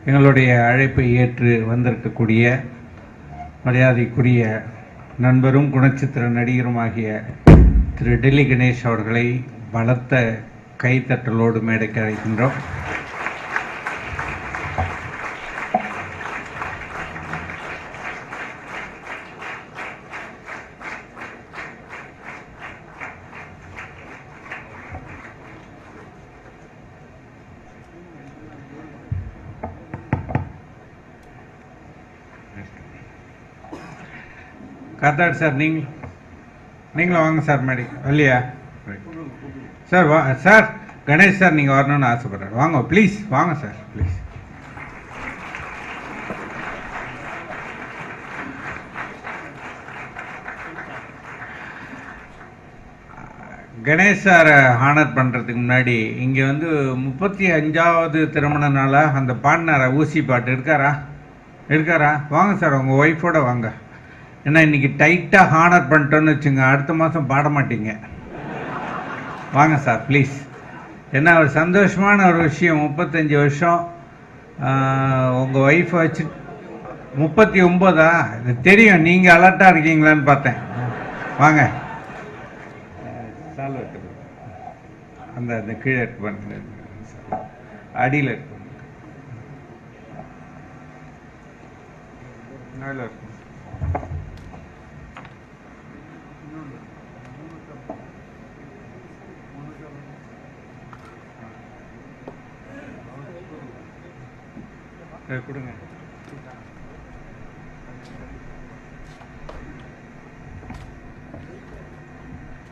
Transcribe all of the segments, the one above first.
எங்களுடைய அழைப்பை ஏற்று வந்திருக்கக்கூடிய மரியாதைக்குரிய நண்பரும் குணச்சித்திர நடிகருமாகிய திரு டெல்லி கணேஷ் அவர்களை பலத்த கைத்தட்டலோடு மேடைக்கு அழைக்கின்றோம். காத்தாடு சார், நீங்களும் வாங்க சார் மேடை. இல்லையா சார்? சார் கணேஷ் சார் நீங்கள் வரணும்னு ஆசைப்படுறாரு. வாங்க ப்ளீஸ், வாங்க சார் ப்ளீஸ். கணேஷ் சாரை ஹானர் பண்ணுறதுக்கு முன்னாடி இங்கே 35வது திருமண நாளாக அந்த பாடினாரா ஊசி பாட்டு இருக்காரா? வாங்க சார், உங்கள் ஒய்ஃபோட வாங்க. ஏன்னா இன்றைக்கி டைட்டாக ஹானர் பண்ணிட்டோன்னு வச்சுங்க, அடுத்த மாதம் பாட மாட்டீங்க. வாங்க சார் ப்ளீஸ். ஏன்னா ஒரு சந்தோஷமான ஒரு விஷயம். 35 வருஷம் உங்கள் ஒய்ஃபை வச்சு 39ஆ? இது தெரியும், நீங்கள் அலர்ட்டாக இருக்கீங்களான்னு பார்த்தேன். வாங்க சால்வ் அந்த கீழே இருக்கு பண்ணுங்க, அடியில் இருக்கு மேலே இருக்கு. கொடுங்க.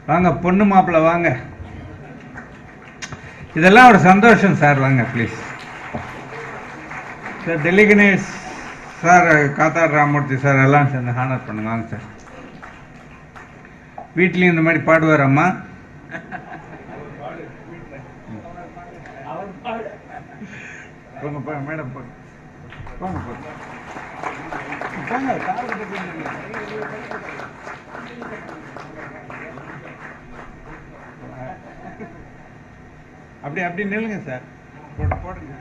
வாங்க பொண்ணு மாப்பிள்ள வாங்க. இதெல்லாம் ஒரு சந்தோஷம் சார். வாங்க please sir. Delhi Ganesh sir, Kathadi Ramamurthy sir எல்லாம் சேர்ந்து ஹானர் பண்ணுங்க. வாங்க சார். வீட்லேயும் இந்த மாதிரி பாடுவாரம்மா? போங்க மேடம், போங்க போங்க போங்க. அப்படி நில்லுங்க சார். போடுங்க.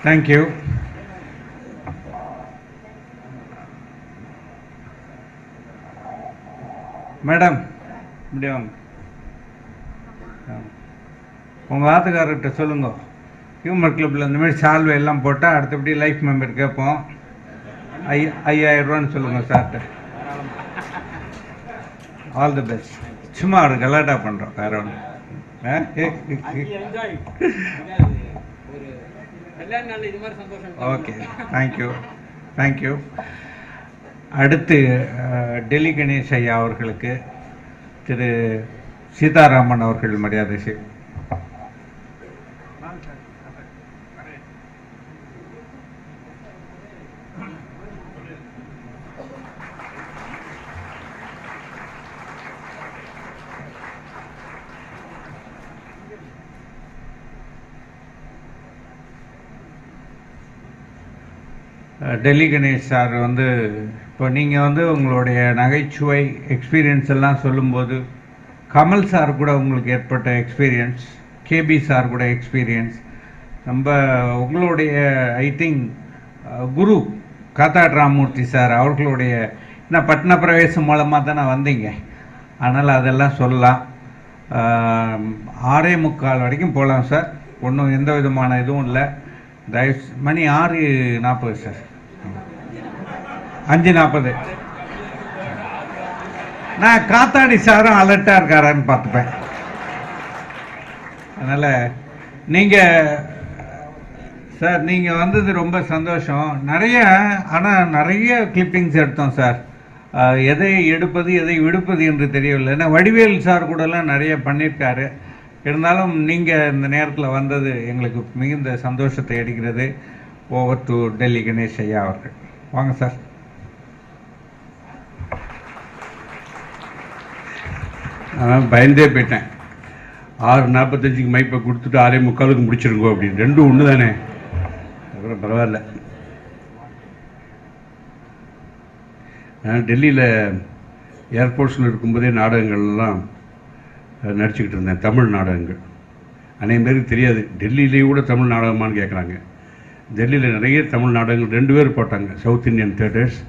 Thank you. மேடம் இப்படி வாங்க. உங்கள் ஆத்துக்காரர்கிட்ட சொல்லுங்க, ஹியூமர் கிளப்பில் இந்த மாதிரி சால்வை எல்லாம் போட்டால் அடுத்தபடி லைஃப் மெம்பர் கேட்போம். 5000 ரூபான்னு சொல்லுங்கள் சார்கிட்ட. All the best. சும்மா ஒரு கலாட்டா பண்ணுறோம், வேற ஒன்று. Okay, thank you. அடுத்து டெல்லி கணேஷ் ஐயா அவர்களுக்கு திரு சீதாராமன் அவர்கள் மரியாதை செய்யும். டெல்லி கணேஷ் சார் இப்போ நீங்கள் உங்களுடைய நகைச்சுவை எக்ஸ்பீரியன்ஸ் எல்லாம் சொல்லும்போது கமல் சார் கூட உங்களுக்கு ஏற்பட்ட எக்ஸ்பீரியன்ஸ், கேபி சார் கூட எக்ஸ்பீரியன்ஸ், உங்களுடைய ஐ திங்க் குரு காத்தாடு ராமமூர்த்தி சார் அவர்களுடைய பட்ன பிரவேசம் மூலமாக தானே வந்தீங்க. அதனால் அதெல்லாம் சொல்லலாம். 6:45 வரைக்கும் போகலாம் சார். ஒன்றும் எந்த விதமான இதுவும் இல்லை. மணி 6:40 சார். 5:40. நான் காத்தாடி சாரும் அலர்ட்டாக இருக்காரான்னு பார்த்துப்பேன். அதனால் நீங்கள் வந்தது ரொம்ப சந்தோஷம். நிறைய கிளிப்பிங்ஸ் எடுத்தோம் சார். எதை எடுப்பது எதை விடுப்பது என்று தெரியவில்லை. ஏன்னா வடிவேல் சார் கூடலாம் நிறைய பண்ணியிருக்காரு. இருந்தாலும் நீங்கள் இந்த நேரத்தில் வந்தது எங்களுக்கு மிகுந்த சந்தோஷத்தை அளிக்கிறது. ஓவர் டு டெல்லி கணேஷ் ஐயா அவர்கள். வாங்க சார். நான் பயந்தே போயிட்டேன். 6:45 மைப்பை கொடுத்துட்டு 6:45 முடிச்சிருங்கோ அப்படின்னு. ரெண்டும் ஒன்று தானே, அப்புறம் பரவாயில்ல. நான் டெல்லியில் ஏர்போர்ட்ஸில் இருக்கும்போதே நாடகங்கள்லாம் நடிச்சுக்கிட்டு இருந்தேன், தமிழ் நாடகங்கள். அநேக பேருக்கு தெரியாது, டெல்லியிலேயே கூட தமிழ் நாடகமானு கேட்குறாங்க. டெல்லியில் நிறைய தமிழ் நாடகங்கள் 2 பேர் போட்டாங்க. சவுத் இந்தியன் தியேட்டர்ஸ்,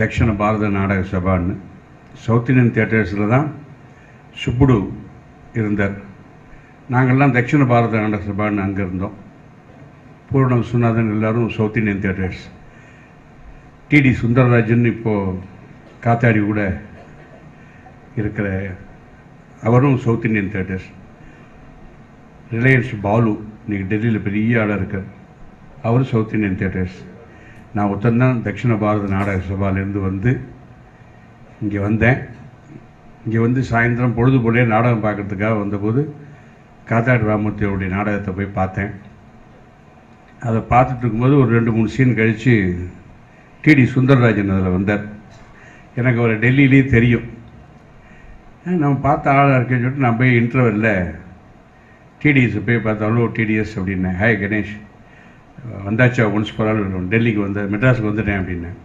தக்ஷண பாரத நாடக சபான்னு. சவுத் இந்தியன் தியேட்டர்ஸில் தான் சுப்புடு இருந்தார். நாங்கள்லாம் தக்ஷண பாரத நாடக சபான்னு அங்கே இருந்தோம். பூர்ண விஸ்வநாதன் எல்லோரும் South Indian Theatres. TD Sundararajan இப்போது காத்தாடி கூட இருக்கிற அவரும் South Indian Theatres. Reliance Balu இன்றைக்கி டெல்லியில் பெரிய ஆளாக இருக்கார், அவரும் சவுத் இந்தியன் தியேட்டர்ஸ். நான் ஒருத்தந்தான் தக்ஷண பாரத நாடக சபாலேருந்து வந்து இங்கே வந்தேன். இங்கே வந்து சாயந்தரம் பொழுது போலே நாடகம் பார்க்குறதுக்காக வந்தபோது காத்தாடி ராமூர்த்தியோடைய நாடகத்தை போய் பார்த்தேன். அதை பார்த்துட்டு இருக்கும்போது ஒரு 2-3 சீன் கழித்து டிடி சுந்தரராஜன் அதில் வந்தார். எனக்கு அவரை டெல்லியிலே தெரியும். நம்ம பார்த்த ஆளாக இருக்கேன்னு சொல்லிட்டு நான் போய் இன்டர்வெல்ல டிடிஎஸ் போய் பார்த்தாலும் டிடிஎஸ் அப்படின்னேன். ஹாய் கணேஷ், வந்தாச்சா ஒன்ஸ் போகிறாள், டெல்லிக்கு வந்து மெட்ராஸுக்கு வந்துட்டேன் அப்படின்னேன்.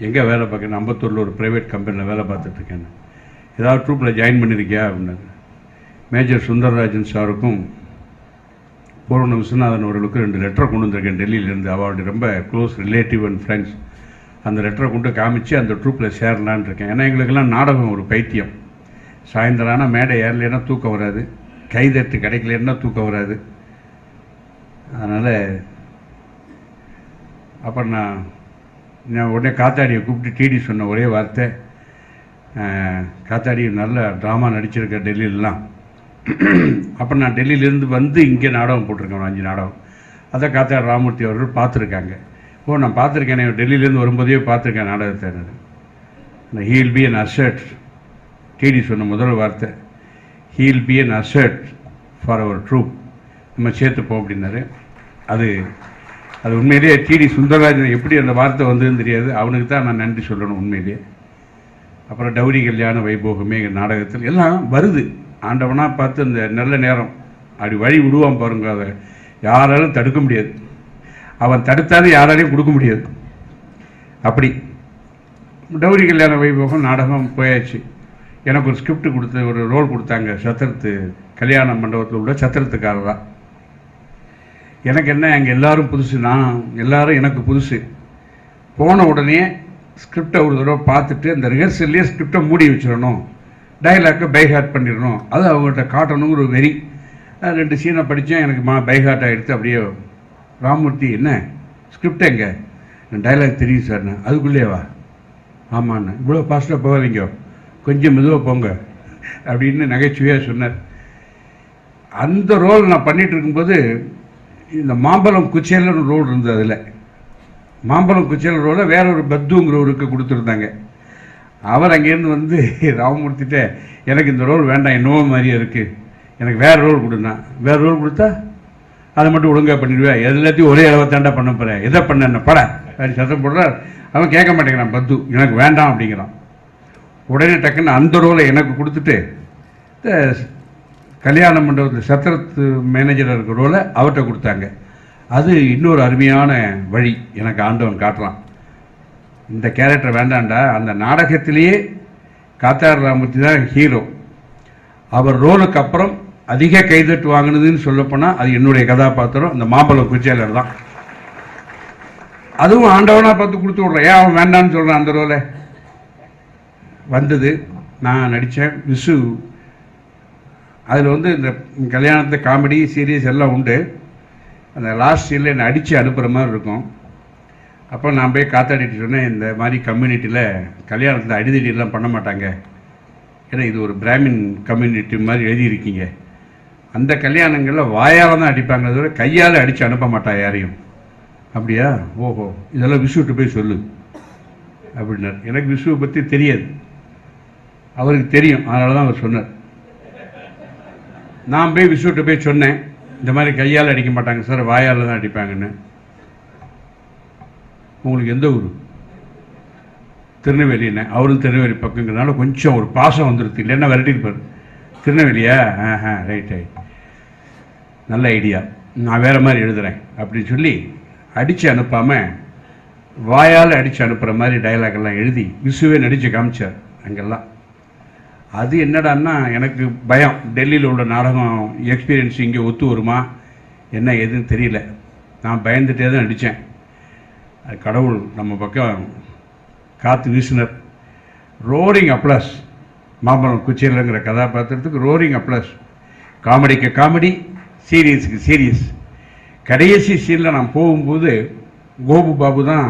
எங்கே வேலை பார்க்குறேன்? அம்பத்தூரில் ஒரு ப்ரைவேட் கம்பெனியில் வேலை பார்த்துட்ருக்கேன். ஏதாவது ட்ரூப்பில் ஜாயின் பண்ணியிருக்கியா அப்படின்னாரு. மேஜர் சுந்தரராஜன் சாருக்கும் பூர்ண விஸ்வநாதன் அவர்களுக்கும் 2 லெட்டரை கொண்டு வந்திருக்கேன் டெல்லியிலேருந்து. அவருடைய ரொம்ப க்ளோஸ் ரிலேட்டிவ் அண்ட் ஃப்ரெண்ட்ஸ். அந்த லெட்டரை கொண்டு காமிச்சு அந்த ட்ரூப்பில் சேரலான் இருக்கேன். ஏன்னா எங்களுக்கெல்லாம் நாடகம் ஒரு பைத்தியம். சாயந்தரம் ஆனால் மேடை ஏறலைன்னா தூக்கம் வராது, கைதட்டு கிடைக்கலன்னா தூக்கம் வராது. அதனால் அப்புறம் நான் உடனே காத்தாடியை கூப்பிட்டு டிடி சொன்ன ஒரே வார்த்தை, காத்தாடி நல்ல ட்ராமா நடிச்சிருக்கேன் டெல்லியிலலாம். அப்போ நான் டெல்லியிலேருந்து வந்து இங்கே நாடகம் போட்டிருக்கேன், 5 நாடகம். அதை காத்தாடி ராமூர்த்தி அவர்கள் பார்த்துருக்காங்க. ஓ, நான் பார்த்துருக்கேன், டெல்லியிலேருந்து வரும்போதே பார்த்துருக்கேன் நாடகத்தை. நான் he'll be an asset, TD சொன்ன முதல் வார்த்தை he'll be an asset for our troupe, நம்ம சேர்த்துப்போம் அப்படின்னாரு. அது உண்மையிலேயே டிடி சுந்தரராஜன் எப்படி அந்த வார்த்தை வந்ததுன்னு தெரியாது, அவனுக்கு தான் நான் நன்றி சொல்லணும் உண்மையிலேயே. அப்புறம் டௌரி கல்யாண வைபோகமே எங்கள் நாடகத்தில் எல்லாம் வருது. ஆண்டவனாக பார்த்து அந்த நல்ல நேரம் அப்படி வழி விடுவான் பாருங்க, அதை யாராலும் தடுக்க முடியாது. அவன் தடுத்தாலும் யாராலையும் கொடுக்க முடியாது. அப்படி டௌரி கல்யாண வைபோகம் நாடகம் போயாச்சு. எனக்கு ஒரு ஸ்கிரிப்ட் கொடுத்து ஒரு ரோல் கொடுத்தாங்க. சத்திரத்து கல்யாண மண்டபத்தில் உள்ள சத்திரத்துக்காரர் தான். எனக்கு என்ன, அங்கே எல்லோரும் புதுசு, எல்லோரும் எனக்கு புதுசு. போன உடனே ஸ்கிரிப்டை ஒரு தடவை பார்த்துட்டு அந்த ரிஹர்சல்லையே ஸ்கிரிப்டை மூடி வச்சிடணும், டைலாக்கை பைஹார்ட் பண்ணிடணும், அது அவங்கள்ட்ட காட்டணுங்கிற ஒரு வெறி. 2 சீனை படித்தேன், எனக்கு பைஹார்ட் ஆகிடுத்து. அப்படியே ராமூர்த்தி, என்ன ஸ்கிரிப்ட் எங்கே? டைலாக் தெரியும் சார். அதுக்குள்ளேவா? ஆமாண்ணா. இவ்வளோ ஃபாஸ்ட்டாக போகாதீங்க, கொஞ்சம் மெதுவாக போங்க அப்படின்னு நகைச்சுவையாக சொன்னார். அந்த ரோல் நான் பண்ணிகிட்டு இருக்கும்போது இந்த மாம்பழம் குச்சேலன்னு ரோல் இருந்தது. அதில் மாம்பழம் குச்சேல ரோலை வேற ஒரு பத்துங்கிறவருக்கு கொடுத்துருந்தாங்க. அவர் அங்கேருந்து வந்து ராமமூர்த்திட்ட, எனக்கு இந்த ரோல் வேண்டாம், என்னவோ மாதிரியே இருக்குது, எனக்கு வேறு ரோல் கொடுனா. வேறு ரோல் கொடுத்தா அதை மட்டும் ஒழுங்காக பண்ணிடுவேன், எல்லாத்தையும் ஒரே அளவை தாண்டா பண்ண போகிறேன், எதை பண்ண பட அப்படி சத்தம் போடுறார். அவன் கேட்க மாட்டேங்கிறான், பத்து எனக்கு வேண்டாம் அப்படிங்கிறான். உடனே டக்குன்னு அந்த ரோலை எனக்கு கொடுத்துட்டு கல்யாண மண்டபத்தில் சத்திரத்து மேனேஜராக இருக்கிற ரோலை அவர்கிட்ட கொடுத்தாங்க. அது இன்னொரு அருமையான வழி எனக்கு ஆண்டவன் காட்டலாம். இந்த கேரக்டர் வேண்டாண்டா, அந்த நாடகத்திலேயே காத்தாடி ராமூர்த்தி தான் ஹீரோ. அவர் ரோலுக்கு அப்புறம் அதிக கைதட்டு வாங்கினதுன்னு சொல்லப்போனால் அது என்னுடைய கதாபாத்திரம், அந்த மாம்பழம் குச்சேலர் தான். அதுவும் ஆண்டவனாக பார்த்து கொடுத்து விட்றேன். ஏன் அவன் வேண்டான்னு சொல்கிறான்? அந்த ரோலை வந்தது, நான் நடித்தேன். விசு அதில் வந்து இந்த கல்யாணத்தை காமெடி சீரியஸ் எல்லாம் உண்டு. அந்த லாஸ்ட் சீனில் என்னை அடித்து அனுப்புகிற மாதிரி இருக்கும். அப்போ நான் போய் காத்தாடிட்டு சொன்னேன், இந்த மாதிரி கம்யூனிட்டியில் கல்யாணத்தில் அடிதடியெல்லாம் பண்ண மாட்டாங்க, ஏன்னா இது ஒரு பிராமின் கம்யூனிட்டி மாதிரி எழுதியிருக்கீங்க. அந்த கல்யாணங்களில் வாயால் தான் அடிப்பாங்க, தவிர கையால் அடித்து அனுப்ப மாட்டா யாரையும். அப்படியா? ஓஹோ, இதெல்லாம் விசுவிட்டு போய் சொல்லு அப்படின்னார். எனக்கு விசுவை பற்றி தெரியாது, அவருக்கு தெரியும், அதனால தான் அவர் சொன்னார். நான் போய் விசுவிட்டு போய் சொன்னேன், இந்த மாதிரி கையால் அடிக்க மாட்டாங்க சார், வாயால் தான் அடிப்பாங்கன்னு. உங்களுக்கு எந்த ஊர்? திருநெல்வேலின்னு. அவரும் திருநெல்வேலி பக்கங்கிறதுனால கொஞ்சம் ஒரு பாசம் வந்துடுது, இல்லைன்னா விரட்டிருப்பார். திருநெல்வேலியா? ரைட் ரைட், நல்ல ஐடியா, நான் வேறு மாதிரி எழுதுகிறேன் அப்படின்னு சொல்லி அடித்து அனுப்பாமல் வாயால் அடித்து அனுப்புகிற மாதிரி டைலாக்லாம் எழுதி விசுவே நடித்து காமிச்சார் அங்கெல்லாம். அது என்னடான்னா எனக்கு பயம், டெல்லியில் உள்ள நாடகம் எக்ஸ்பீரியன்ஸ் இங்கே ஒத்து வருமா என்ன எதுன்னு தெரியல. நான் பயந்துகிட்டே தான் நடித்தேன். அது கடவுள் நம்ம பக்கம் காற்று வீசினர். Roaring applause. மாம்பழம் குச்சியிலங்கிற கதாபாத்திரத்துக்கு ரோரிங் அப்ளஸ். காமெடிக்கு காமெடி, சீரியஸுக்கு சீரியஸ். கடைசி சீனில் நான் போகும்போது கோபு பாபு தான்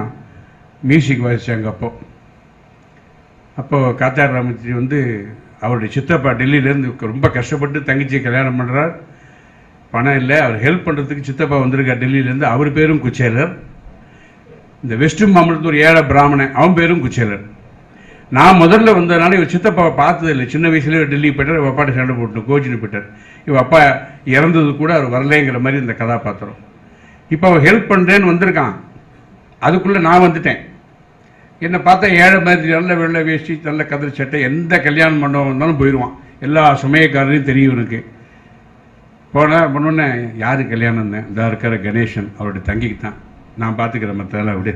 மியூசிக் வாசித்தாங்க. அப்போ காத்தார் ராமச்சி வந்து அவருடைய சித்தப்பா டெல்லியிலேருந்து ரொம்ப கஷ்டப்பட்டு தங்கச்சியை கல்யாணம் பண்ணுறார். பணம் இல்லை, அவர் ஹெல்ப் பண்ணுறதுக்கு சித்தப்பா வந்திருக்கார் டெல்லியிலேருந்து. அவர் பேரும் குச்சேலர். இந்த வெஸ்ட் மாம்பலத்து ஒரு ஏழை பிராமணன், அவன் பேரும் குச்சேலர். நான் முதல்ல வந்ததுனால இவர் சித்தப்பாவை பார்த்தது இல்லை. சின்ன வயசுலேயே டெல்லி போயிட்டார், இவ அப்பாட்ட சண்டை போட்டு கோச்சின்னு போயிட்டார். இவ அப்பா இறந்தது கூட அவர் வரலேங்கிற மாதிரி இந்த கதாபாத்திரம். இப்போ அவன் ஹெல்ப் பண்ணுறேன்னு வந்திருக்கான், அதுக்குள்ளே நான் வந்துட்டேன். என்னை பார்த்தா ஏழை மாதிரி நல்ல வெள்ளை வேஷ்டி, நல்ல கதிர் சட்டை, எந்த கல்யாணம் பண்ண வந்தாலும் போயிடுவான். எல்லா சமயக்காரரையும் தெரியும் எனக்கு. போனால் பண்ணோன்னே யார் கல்யாணம் தான் இதாக இருக்கிற கணேசன், அவருடைய தங்கிக்கு தான், நான் பார்த்துக்கிறேன் மற்றெல்லாம் விடு.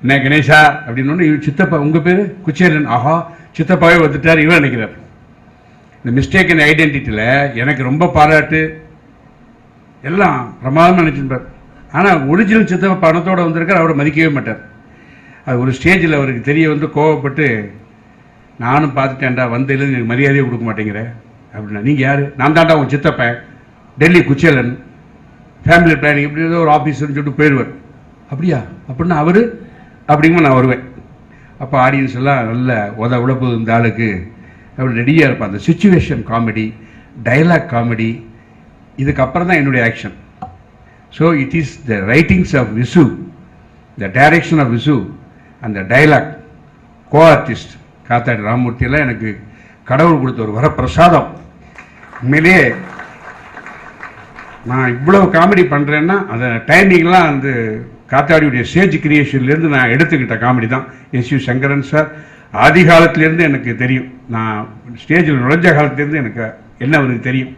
என்ன கணேஷா அப்படின்னு சித்தப்பா உங்கள் பேர் குச்சேலன். ஆஹா, சித்தப்பாவே வந்துட்டார் இவன் நினைக்கிறார். இந்த மிஸ்டேக் இந்த ஐடென்டிட்டியில் எனக்கு ரொம்ப பாராட்டு, எல்லாம் பிரமாதமாக நினச்சிருப்பார். ஆனால் ஒரிஜினல் சித்தப்பா பணத்தோடு வந்திருக்கார், அவரை மதிக்கவே மாட்டார். அது ஒரு ஸ்டேஜில் அவருக்கு தெரிய வந்து கோவப்பட்டு, நானும் பார்த்துட்டேன்டா, வந்ததுலேருந்து எனக்கு மரியாதையே கொடுக்க மாட்டேங்கிறேன் அப்படின்னா. நீங்கள் யார்? நான் தாண்டா உன் சித்தப்பேன், டெல்லி குச்சேலன், ஃபேமிலி பிளானிங் இப்படி ஏதோ ஒரு ஆஃபீஸர்னு சொல்லிட்டு போயிடுவார். அப்படியா? அப்படின்னா அவர் அப்படிங்கும்போது நான் வருவேன். அப்போ ஆடியன்ஸ் எல்லாம் நல்ல உழப்பு இந்த ஆளுக்கு அப்படி ரெடியாக இருப்பான். அந்த சிச்சுவேஷன் காமெடி, டைலாக் காமெடி, இதுக்கப்புறம் தான் என்னுடைய action. So it is the writings of Visu, the direction of Visu, அந்த டைலாக் கோ ஆர்டிஸ்ட் காத்தாடி ராமமூர்த்தியெல்லாம் எனக்கு கடவுள் கொடுத்த ஒரு வரப்பிரசாதம். உண்மையிலேயே நான் இவ்வளவு காமெடி பண்ணுறேன்னா அந்த டைமிங்லாம் அந்த காத்தாடியுடைய ஸ்டேஜ் கிரியேஷன்லேருந்து நான் எடுத்துக்கிட்ட காமெடி தான். எஸ்.யு. சங்கரன் சார் ஆதி காலத்திலேருந்து எனக்கு தெரியும். நான் ஸ்டேஜில் நுழைஞ்ச காலத்திலேருந்து எனக்கு என்ன அவருக்கு தெரியும்.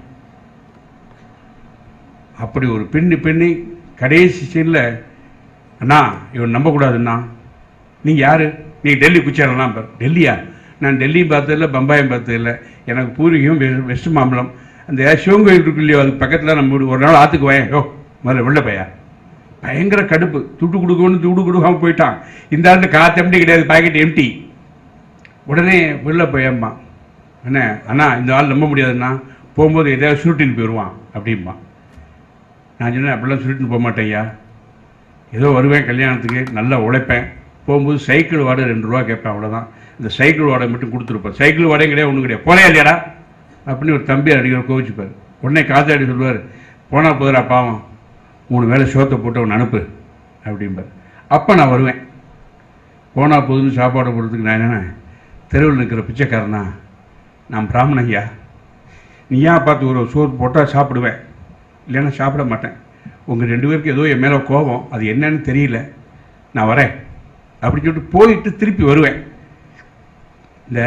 அப்படி ஒரு பின்னி கடைசி சீனில், அண்ணா இவன் நம்பக்கூடாதுண்ணா, நீங்கள் யார்? நீங்கள் டெல்லி குச்சேலலாம் பார். டெல்லியா? நான் டெல்லியும் பார்த்ததில்லை, பம்பாயும் பார்த்ததில்லை. எனக்கு பூர்வீகம் வெஸ்ட் மாம்பலம். அந்த சிவங்கோயில் இருக்கு இல்லையோ, அதுக்கு பக்கத்தில் நம்ம ஒரு நாள் ஆற்றுக்கு வாயன். யோ முதல்ல வெளில பையா. பயங்கர கடுப்பு, துட்டு கொடுக்காமல் போயிட்டான். இந்த ஆண்டு காற்று எம்டி கிடையாது, பாக்கெட் எம்டி. உடனே வெளில போயம்மா, என்ன அண்ணா இந்த ஆள் நம்ப முடியாதுண்ணா, போகும்போது எதாவது சுருட்டின்னு போயிடுவான் அப்படிம்பா. நான் சொன்னேன், அப்படிலாம் சுருட்டின்னு போக மாட்டேன்யா, ஏதோ வருவேன் கல்யாணத்துக்கு, நல்லா உழைப்பேன், போகும்போது சைக்கிள் வாடகை 2 ரூபா கேட்பேன், அவ்வளோதான். இந்த சைக்கிள் வாடகை மட்டும் கொடுத்துருப்பேன். சைக்கிள் வாடகை கிடையாது, ஒன்றும் கிடையாது, போனே இல்லையாடா அப்படின்னு ஒரு தம்பி அடிக்கிற கோவிச்சுப்பார். உடனே காத்தாடி சொல்லுவார், போனால் போதுரா பாவம், 3 வேளை சோத்தை போட்டு அவனை அனுப்பு அப்படிம்பார். அப்போ நான் வருவேன். போனால் போதுன்னு சாப்பாடு போடுறதுக்கு நான் என்னென்ன தெருவில் இருக்கிற பிச்சைக்காரனா, நான் பிராமணையா, நீயா பார்த்து ஒரு சோறு போட்டால் சாப்பிடுவேன், இல்லைன்னா சாப்பிட மாட்டேன். உங்கள் 2 பேருக்கு ஏதோ என் மேலே கோபம், அது என்னன்னு தெரியல, நான் வரேன் அப்படின்னு சொல்லிட்டு போயிட்டு திருப்பி வருவேன். இந்த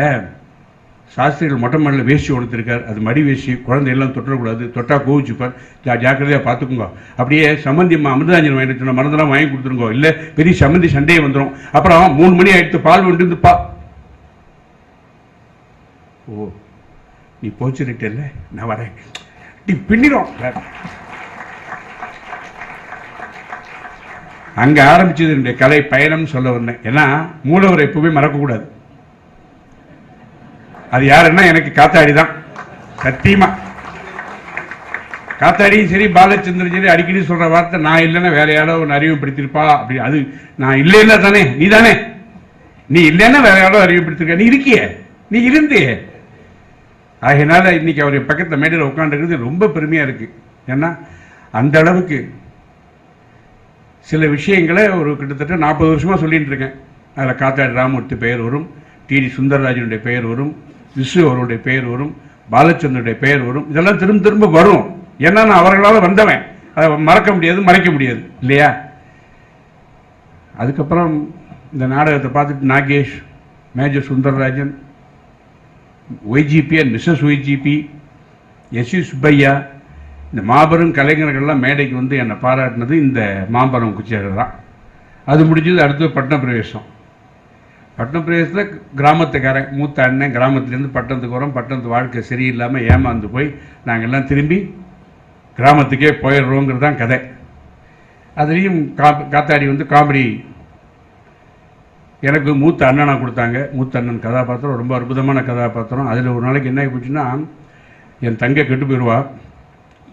சாஸ்திரிகள் மொட்டை மாடியில் வேஷ்டி ஒடுத்திருக்கார், அது மடி வேஷ்டி, குழந்தையெல்லாம் தொட்டக்கூடாது, தொட்டால் கோவிச்சுப்பார், ஜாக்கிரதையாக பார்த்துக்குங்க. அப்படியே சம்மந்தி அம்மா அமிர்தாஞ்சன் வாங்கிட்டு சொன்ன மருந்தெல்லாம் வாங்கி கொடுத்துருங்கோ, இல்லை பெரிய சம்மந்தி சண்டையே வந்துடும். அப்புறம் 3 மணி ஆகிடுத்து, பால் வந்து ஓ நீ போச்சுருட்டல, நான் வரேன், நீ பின்னிடும். அங்கே ஆரம்பிச்சது என்னுடைய கலை பயணம்னு சொல்ல வந்தேன். ஏன்னா மூலவரை எப்பவுமே மறக்கக்கூடாது. அது யாருன்னா எனக்கு காத்தாடி தான். சத்தியமா காத்தாடியும் சரி, பாலச்சந்திரன் சரி, அடிக்கடி சொல்ற வார்த்தை, நான் இல்லைன்னா வேற யாரோ ஒன்று அறிமுகப்படுத்திருப்பா அப்படி. அது நான் இல்லைன்னா தானே நீ தானே, நீ இல்லைன்னா வேற யாரோ அறிமுகப்படுத்திருக்க, நீ இருக்கிய, நீ இருந்தியே. ஆகையினால இன்னைக்கு அவர் பக்கத்தில் மேடையில் உட்காந்துருக்கிறது ரொம்ப பெருமையா இருக்கு. ஏன்னா அந்த அளவுக்கு சில விஷயங்களை ஒரு கிட்டத்தட்ட 40 வருஷமா சொல்லிட்டு இருக்கேன். அதில் காத்தாடி ராமமூர்த்தி பெயர் வரும், டி.டி. சுந்தரராஜனுடைய பெயர் வரும், விசு அவருடைய பெயர் வரும், பாலச்சந்தருடைய பெயர் வரும். இதெல்லாம் திரும்ப திரும்ப வரும். ஏன்னா நான் அவர்களால் வந்தவன், அதை மறக்க முடியாது, மறைக்க முடியாது இல்லையா? அதுக்கப்புறம் இந்த நாடகத்தை பார்த்துட்டு Nagesh, Major Sundararajan, YGP and Mrs YGP, SC Subbaiah, இந்த மாபெரும் கலைஞர்கள்லாம் மேடைக்கு வந்து என்னை பாராட்டினது இந்த மாம்பரம் குச்சேரர் தான். அது முடிஞ்சது. அடுத்து பட்டணப்பிரவேசம். பட்டணப்பிரவேசத்தில் கிராமத்துக்காரன் மூத்த அண்ணன் கிராமத்துலேருந்து பட்டணத்துக்கு வரோம். பட்டணத்து வாழ்க்கை சரியில்லாமல் ஏமாந்து போய் நாங்கள் எல்லாம் திரும்பி கிராமத்துக்கே போயிடுறோங்கிறது தான் கதை. அதுலேயும் காத்தாடி வந்து காமெடி எனக்கு மூத்த அண்ணனாக கொடுத்தாங்க. மூத்த அண்ணன் கதாபாத்திரம் ரொம்ப அற்புதமான கதாபாத்திரம். அதில் ஒரு நாளைக்கு என்ன ஆகி போச்சுன்னா, என் தங்கை கெட்டு போயிடுவா,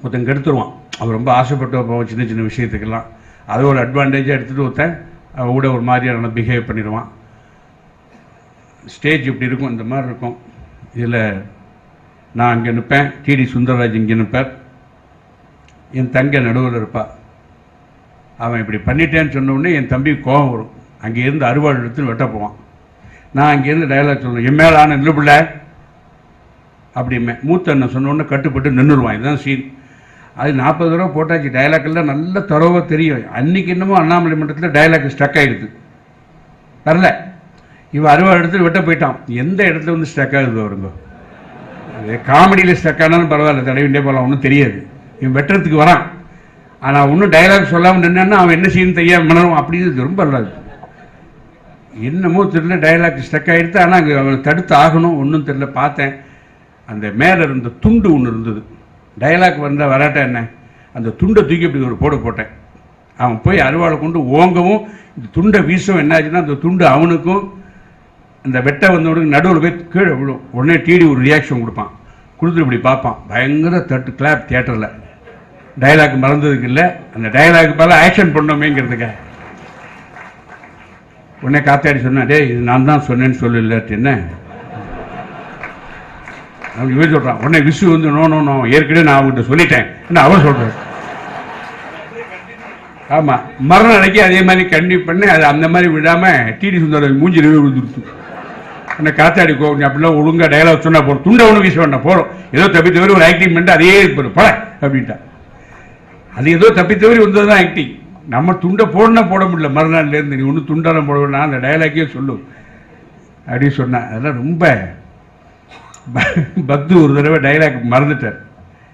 ஒருத்தன் கெடுத்துருவான். அவர் ரொம்ப ஆசைப்பட்டு போவோம் சின்ன சின்ன விஷயத்துக்கெல்லாம். அதை ஒரு அட்வான்டேஜாக எடுத்துகிட்டு ஒருத்தன் அவன் கூட ஒரு மாதிரியான பிஹேவ் பண்ணிடுவான். ஸ்டேஜ் இப்படி இருக்கும், இந்த மாதிரி இருக்கும். இதில் நான் அங்கே நிற்பேன், டிடி சுந்தரராஜ் இங்கே நிற்பார், என் தங்கை நடுவில் இருப்பாள். அவன் இப்படி பண்ணிட்டேன்னு சொன்ன உடனே என் தம்பி கோபம் வரும். அங்கேருந்து அறுவாள் எடுத்துன்னு வெட்ட போவான். நான் அங்கேருந்து டைலாக் சொல்லணும், என் மேலே ஆன நிலுபில்ல அப்படிமே. மூத்த அண்ணன் சொன்ன உடனே கட்டுப்பட்டு நின்றுடுவான். இதுதான் சீன். அது 40 தடவை போட்டாச்சு. டைலாக்கெல்லாம் நல்ல தரவாக தெரியும். அன்றைக்கி என்னமோ அண்ணாமலை மன்றத்தில் டைலாக் ஸ்டக் ஆகிடுது, வரல. இவன் அறுவாள் எடுத்து வெட்ட போயிட்டான். எந்த இடத்துல வந்து ஸ்டக் ஆகுது வருங்க? காமெடியில் ஸ்டக் ஆனாலும் பரவாயில்ல, தடவிண்டே போகலாம், ஒன்றும் தெரியாது. இவன் வெட்டுறதுக்கு வரான். ஆனால் ஒன்றும் டைலாக் சொல்லாமல் நின்னா அவன் என்ன செய்யணும் தெரியாமல் மனரும். அப்படின்னு ரொம்ப நல்லாது. என்னமோ தெரியல, டைலாக் ஸ்டக் ஆகிடுது. ஆனால் அங்கே அவனை தடுத்து ஆகணும், ஒன்றும் தெரியல. பார்த்தேன், அந்த மேலே இருந்த துண்டு ஒன்று இருந்தது. டைலாக் வந்தால் வராட்டா என்ன, அந்த துண்டை தூக்கி இப்படி ஒரு போட்டேன். அவன் போய் அருவாளை கொண்டு ஓங்கவும் இந்த துண்டை வீசவும் என்ன ஆச்சுன்னா, அந்த துண்டு அவனுக்கும் அந்த வெட்டை வந்தவனுக்கு நடுவில் போய் கீழே விழும். உடனே டிடி ஒரு ரியாக்ஷன் கொடுப்பான். கொடுத்துட்டு இப்படி பார்ப்பான். பயங்கர தட்டு கிளாப் தியேட்டரில். டைலாக் மறந்ததுக்கு இல்லை, அந்த டைலாக் மேலே ஆக்ஷன் பண்ணோமேங்கிறதுக்காக. உடனே காத்தாடி சொன்னேன், டே இது நான் தான் சொன்னேன்னு சொல்லல என்ன அவன் இவன் சொல்கிறான். உடனே விசு வந்து நோ ஏற்கனவே நான் அவங்ககிட்ட சொல்லிட்டேன் என்ன அவன் சொல்கிறேன். ஆமாம், மரண அன்னைக்கு அதே மாதிரி கண்டிப்பாக பண்ணி அது அந்த மாதிரி விடாமல் டிடி சுந்தரம் மூஞ்சிலவே விழுந்துருச்சு. உடனே காத்தாடி கோவம் அப்படிலாம் ஒழுங்காக டைலாக் சொன்னால் போகிறோம், துண்டை ஒன்று வீச வேண்டாம், போகிறோம் ஏதோ தப்பி தவிர ஒரு ஆக்டிங் பண்ணிட்டு அதே போகிறோம் போல அப்படின்ட்டா. அது ஏதோ தப்பி தவிர வந்தது தான் ஆக்டிங். நம்ம துண்டை போடணும் போட முடியல. மறுநாள்லேருந்து நீ ஒன்றும் துண்டாரம் போட வேண்டாம், அந்த டைலாக்கே சொல்லு அப்படின்னு சொன்னேன். அதெல்லாம் ரொம்ப பக்து ஒரு தடவை டைலாக் மறந்துட்டார்.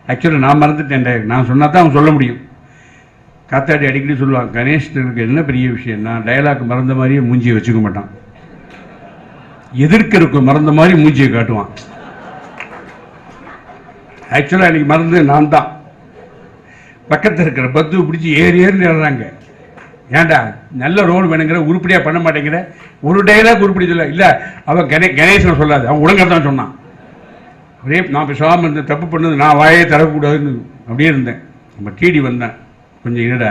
ஆக்சுவலாக நான் மறந்துட்டேன் டைலாக். நான் சொன்னால் தான் அவன் சொல்ல முடியும். காத்தாடி அடிக்கடி சொல்லுவான், கணேஷ்க்கு என்ன பெரிய விஷயம்னா டைலாக் மறந்த மாதிரியே மூஞ்சியை வச்சுக்க மாட்டான், எதிர்க்க இருக்கும் மறந்த மாதிரி மூஞ்சியை காட்டுவான். ஆக்சுவலாக அன்றைக்கி மறந்து நான் தான். பக்கத்தில் இருக்கிற பத்து பிடிச்சி ஏறின்னு ஏறுறாங்க. ஏன்டா நல்ல ரோல் வேணுங்கிற, உருப்படியாக பண்ண மாட்டேங்கிற, ஒரு டைலாக் உருப்படி சொல்ல இல்லை. அவன் கணேசன் சொல்லாது, அவன் உடங்க தான் சொன்னான். ஒரே நான் பேசாமல் இருந்தேன், தப்பு பண்ணது நான் வாயே தரக்கூடாதுன்னு அப்படியே இருந்தேன். நம்ம டிடி வந்தேன், கொஞ்சம் இருடா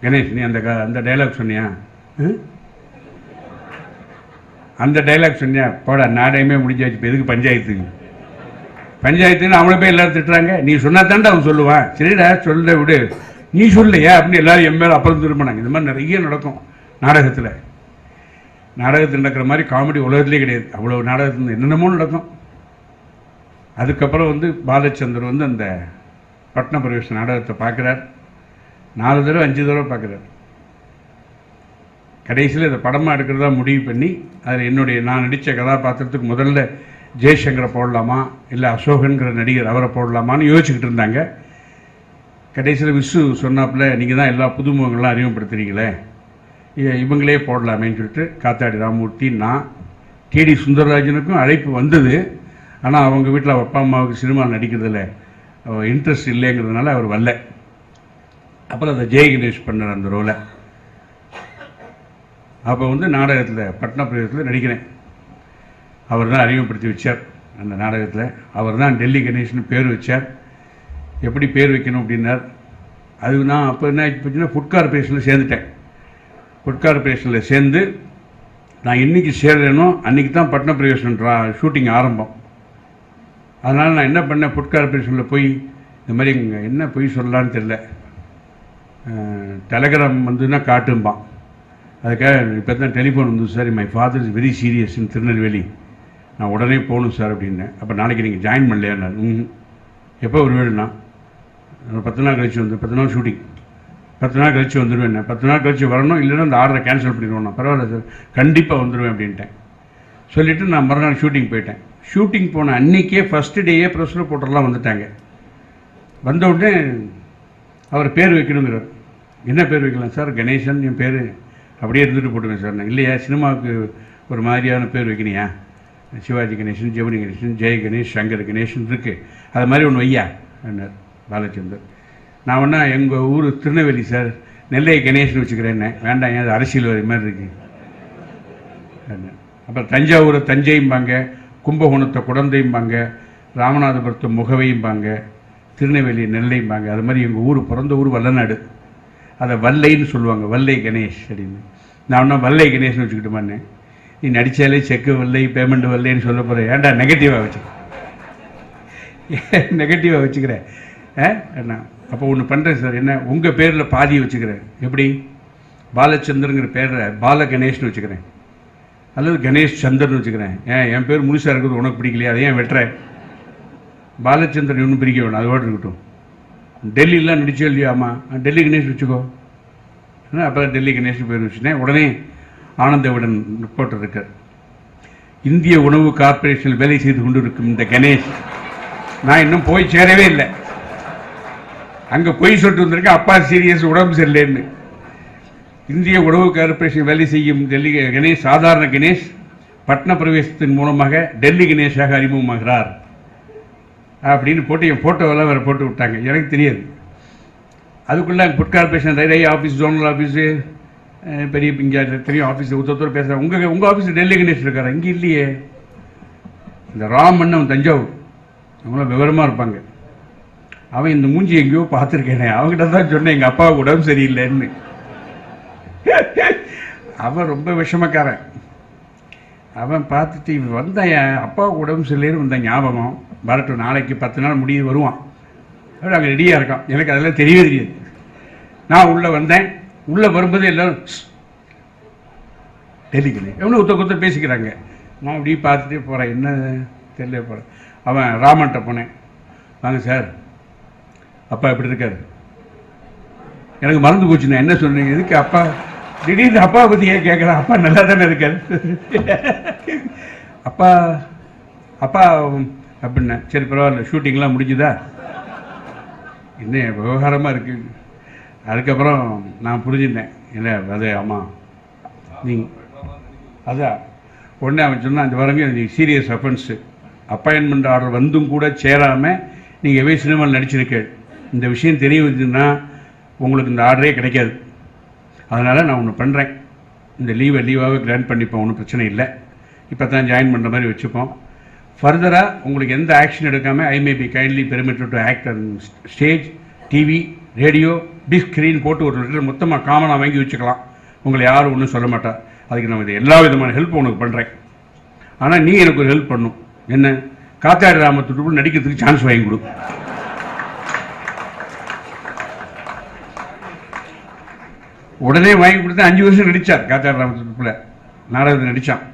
கணேஷ் நீ அந்த டைலாக் சொன்னியா, அந்த டைலாக் சொன்னியா, போடா நாடகமே முடிஞ்சாச்சு, இப்போ எதுக்கு பஞ்சாயத்துன்னு அவனை போய் எல்லாரும் திட்டுறாங்க. நீ சொன்னா தாண்டா அவன் சொல்லுவான். சரிடா சொல்ல விடு, நீ சொல்லையா அப்படின்னு எல்லாரும் என் மேலே அப்புறம் திரும்பினாங்க. இந்த மாதிரி நிறைய நடக்கும் நாடகத்தில். நாடகத்தில் நடக்கிற மாதிரி காமெடி உலகத்துலேயே கிடையாது. அவ்வளோ நாடகத்தில் என்னென்னமோ நடக்கும். அதுக்கப்புறம் வந்து பாலச்சந்தர் வந்து அந்த பட்னப்பிரவேச நாடகத்தை பார்க்குறார். 4 தடவை 5 தடவை பார்க்குறார். கடைசியில் இதை படமாக எடுக்கிறதா முடிவு பண்ணி, அதில் நான் நடித்த கதாபாத்திரத்துக்கு முதல்ல ஜெய்சங்கரை போடலாமா இல்லை அசோகன்கிற நடிகர் அவரை போடலாமான்னு யோசிச்சுக்கிட்டு இருந்தாங்க. கடைசியில் விசு சொன்னாப்புல, நீங்கள் தான் எல்லா புதுமுகங்கள்லாம் அறிமுகப்படுத்துறீங்களே, இவங்களே போடலாமேன்னு சொல்லிட்டு காத்தாடி ராமூர்த்தி, நான், டிடி சுந்தரராஜனுக்கும் அழைப்பு வந்தது. ஆனால் அவங்க வீட்டில் அவர் அப்பா அம்மாவுக்கு சினிமா நடிக்கிறதுல இன்ட்ரெஸ்ட் இல்லைங்கிறதுனால அவர் வரல. அப்புறம் அதை ஜெய கணேஷ் பண்ணார் அந்த ரோலை. அப்போ வந்து நாடகத்தில் பட்னப்பிரவேசத்தில் நடிக்கிறேன். அவர் தான் அறிமுகப்படுத்தி வச்சார் அந்த நாடகத்தில். அவர் தான் டெல்லி கணேஷ்னு பேர் வச்சார். எப்படி பேர் வைக்கணும் அப்படின்னார். அது நான் அப்போ என்ன ஆச்சு, ஃபுட் கார்பரேஷனில் சேர்ந்துட்டேன். ஃபுட் கார்பரேஷனில் சேர்ந்து நான் என்றைக்கு சேர்றேனோ அன்றைக்கி தான் பட்னப்பிரவேசன் ஷூட்டிங் ஆரம்பம். அதனால் நான் என்ன பண்ணேன், ஃபுட் கார்பரேஷனில் போய் இந்த மாதிரி இங்கே என்ன போய் சொல்லலான்னு தெரில, டெலகிராம் வந்துன்னா காட்டும்பான். அதுக்காக இப்போ தான் டெலிஃபோன் வந்து, sir my father is very serious in Tirunelveli, நான் உடனே போகணும் சார் அப்படின்னேன். அப்போ நாளைக்கு நீங்கள் ஜாயின் பண்ணலையா? எப்போ ஒரு வேணும்னா 10 நாள் கழிச்சு வந்து 10 நாள் ஷூட்டிங். 10 நாள் கழிச்சு வந்துடுவேன். 10 நாள் கழிச்சு வரணும், இல்லைன்னா அந்த ஆர்டரை கேன்சல் பண்ணிடுவோம். நான் பரவாயில்ல சார், கண்டிப்பாக வந்துடுவேன் அப்படின்ட்டேன். சொல்லிவிட்டு நான் மறுநாள் ஷூட்டிங் போயிட்டேன். ஷூட்டிங் போன அன்றைக்கே ஃபஸ்ட்டு டேயே ப்ரெஸ்ஸில் போட்டெல்லாம் வந்துட்டாங்க. வந்த உடனே அவர் பேர் வைக்கணுங்கிறார். என்ன பேர் வைக்கலாம் சார்? கணேசன் என் பேர், அப்படியே இருந்துட்டு போட்டுவேன் சார். நான் இல்லையா, சினிமாவுக்கு ஒரு மாதிரியான பேர் வைக்கணியா, சிவாஜி கணேசன், ஜெமினி கணேசன், ஜெய் கணேஷ், சங்கர் கணேசன் இருக்குது, அது மாதிரி ஒன்று வையா என்னார் பாலச்சந்தர். நான் ஒன்றா எங்கள் ஊர் திருநெல்வேலி சார், நெல்லை கணேசன் வச்சுக்கிறேன்னே. வேண்டாம், ஏன் அது அரசியல் மாதிரி இருக்குது. அப்புறம் தஞ்சாவூரை தஞ்சையும்பாங்க, கும்பகோணத்தை குடந்தையும்பாங்க, ராமநாதபுரத்தை முகவையும்பாங்க, திருநெல்வேலி நெல்லையும்பாங்க. அது மாதிரி எங்கள் ஊர் பிறந்த ஊர் வல்லநாடு, அதை வல்லைன்னு சொல்லுவாங்க, வல்லை கணேஷ் அப்படின்னு. நான் ஒன்றும் வல்லை கணேஷ்னு வச்சுக்கிட்டோமான்னு. நீ நடித்தாலே செக்கு வல்லை, பேமெண்ட் வல்லைன்னு சொல்ல போகிறேன். ஏன்டா நெகட்டிவாக வச்சுக்கிறேன், நெகட்டிவாக வச்சுக்கிறேன். என்ன அப்போ ஒன்று பண்ணுறேன் சார், என்ன உங்கள் பேரில் பாதி வச்சுக்கிறேன். எப்படி? பாலச்சந்தருங்கிற பேரில் பால கணேஷ்னு வச்சுக்கிறேன், அல்லது கணேஷ் சந்தர்னு வச்சுக்கிறேன். என் பேர் முழுசாக இருக்கிறது உனக்கு பிடிக்கலையா, அதை ஏன் வெட்டுறேன்? பாலச்சந்திரன் ஒன்றும் பிரிக்க வேணும், அதோடு இருக்கட்டும். டெல்லியெலாம் நடிச்சே இல்லையா? ஆமாம், டெல்லி கணேஷ் வச்சுக்கோ. அப்புறம் டெல்லி கணேஷ் பேர் வச்சுட்டேன். உடனே ஆனந்தவிடன் ரிப்போர்ட்டர் இருக்கார். இந்திய உணவு கார்ப்பரேஷனில் வேலை செய்து கொண்டு இருக்கும் இந்த கணேஷ், நான் இன்னும் போய் சேரவே இல்லை. அங்கே போய் சொல்லிட்டு வந்திருக்கேன், அப்பா சீரியஸ், உடம்பு சரியில்லைன்னு. இந்திய உணவு கார்ப்பரேஷன் வேலை செய்யும் டெல்லி கணேஷ், சாதாரண கணேஷ் பட்ன பிரவேசத்தின் மூலமாக டெல்லி கணேஷாக அறிமுகமாகிறார் அப்படின்னு போட்டு என் ஃபோட்டோவெல்லாம் வேறு போட்டு விட்டாங்க. எனக்கு தெரியாது. அதுக்குள்ளே food corporation railway office, zonal office, பெரிய இங்கே தெரியும் ஆஃபீஸ் ஒருத்தர் பேசுகிறேன். உங்கள் ஆஃபீஸில் டெல்லி கணேஷ் இருக்காரா? இங்கே இல்லையே. இந்த ராமன் அவன் தஞ்சாவூர், அவங்களாம் விவரமாக இருப்பாங்க. அவன் இந்த மூஞ்சி எங்கேயோ பார்த்துருக்கேனே, அவங்ககிட்ட தான் சொன்னேன் எங்கள் அப்பாவுக்கு உடம்பு சரியில்லைன்னு. அவன் ரொம்ப விஷமக்காரன். அவன் பார்த்துட்டு இவன் வந்தான், என் அப்பாவுக்கு உடம்பு சரியில்லைன்னு வந்த ஞாபகம் வரட்டும், நாளைக்கு 10 நாள் முடிய வருவான் அப்படி அங்கே ரெடியாக இருக்கான். எனக்கு அதெல்லாம் தெரியவே தெரியாது. நான் உள்ளே வந்தேன். உள்ளே வரும்போது எல்லோரும் டெல்லிக்கு எவ்வளோ ஒருத்தர் பேசிக்கிறாங்க. நான் அப்படி பார்த்துட்டே போகிறேன், என்ன தெரியல போகிறேன். அவன் ராமன்ட்ட போனேன், வாங்க சார் அப்பா எப்படி இருக்காரு? எனக்கு மறந்து போச்சு, நான் என்ன சொன்னேன், எதுக்கு அப்பா திடீர்னு அப்பாவை பற்றி ஏன் கேட்குறேன்? அப்பா நல்லா தானே இருக்காரு. அப்பா அப்பா அப்படின்னேன். சரி பரவாயில்ல, ஷூட்டிங்லாம் முடிஞ்சுதா? இன்னும் விவகாரமாக இருக்குது. அதுக்கப்புறம் நான் புரிஞ்சுட்டேன், இல்லை அது ஆமாம் நீங்கள் அதான் உடனே அவன் சொன்னால், அந்த வரங்க நீங்கள் சீரியஸ் அஃபென்ஸு, அப்பாயின்மெண்ட் ஆர்டர் வந்தும் கூட சேராமல் நீங்கள் எவே சினிமாவில் நடிச்சிருக்க, இந்த விஷயம் தெரிய வச்சுன்னா உங்களுக்கு இந்த ஆர்டரே கிடைக்காது. அதனால் நான் ஒன்று பண்ணுறேன், இந்த லீவாகவே கிராண்ட் பண்ணிப்போம், ஒன்றும் பிரச்சனை இல்லை. இப்போ தான் ஜாயின் பண்ணுற மாதிரி வச்சுப்போம். ஃபர்தராக உங்களுக்கு எந்த ஆக்ஷன் எடுக்காமல் I may be kindly permitted to act on stage, TV, radio, big screen போட்டு ஒரு லிட்டர் மொத்தமாக காமனாக வாங்கி வச்சுக்கலாம். உங்களை யாரும் ஒன்றும் சொல்ல மாட்டா. அதுக்கு நான் இது எல்லா விதமான ஹெல்ப் உனக்கு பண்ணுறேன். ஆனால் நீ எனக்கு ஒரு ஹெல்ப் பண்ணும். என்ன? காத்தாடி ராமத்துக்குள்ள நடிக்கிறதுக்கு சான்ஸ் வாங்கி கொடு. உடனே வாங்கி கொடுத்தா 5 வருஷம் நடித்தார் காத்தாடி ராமத்துக்குள்ள, நாடகத்தில் நடித்தான்.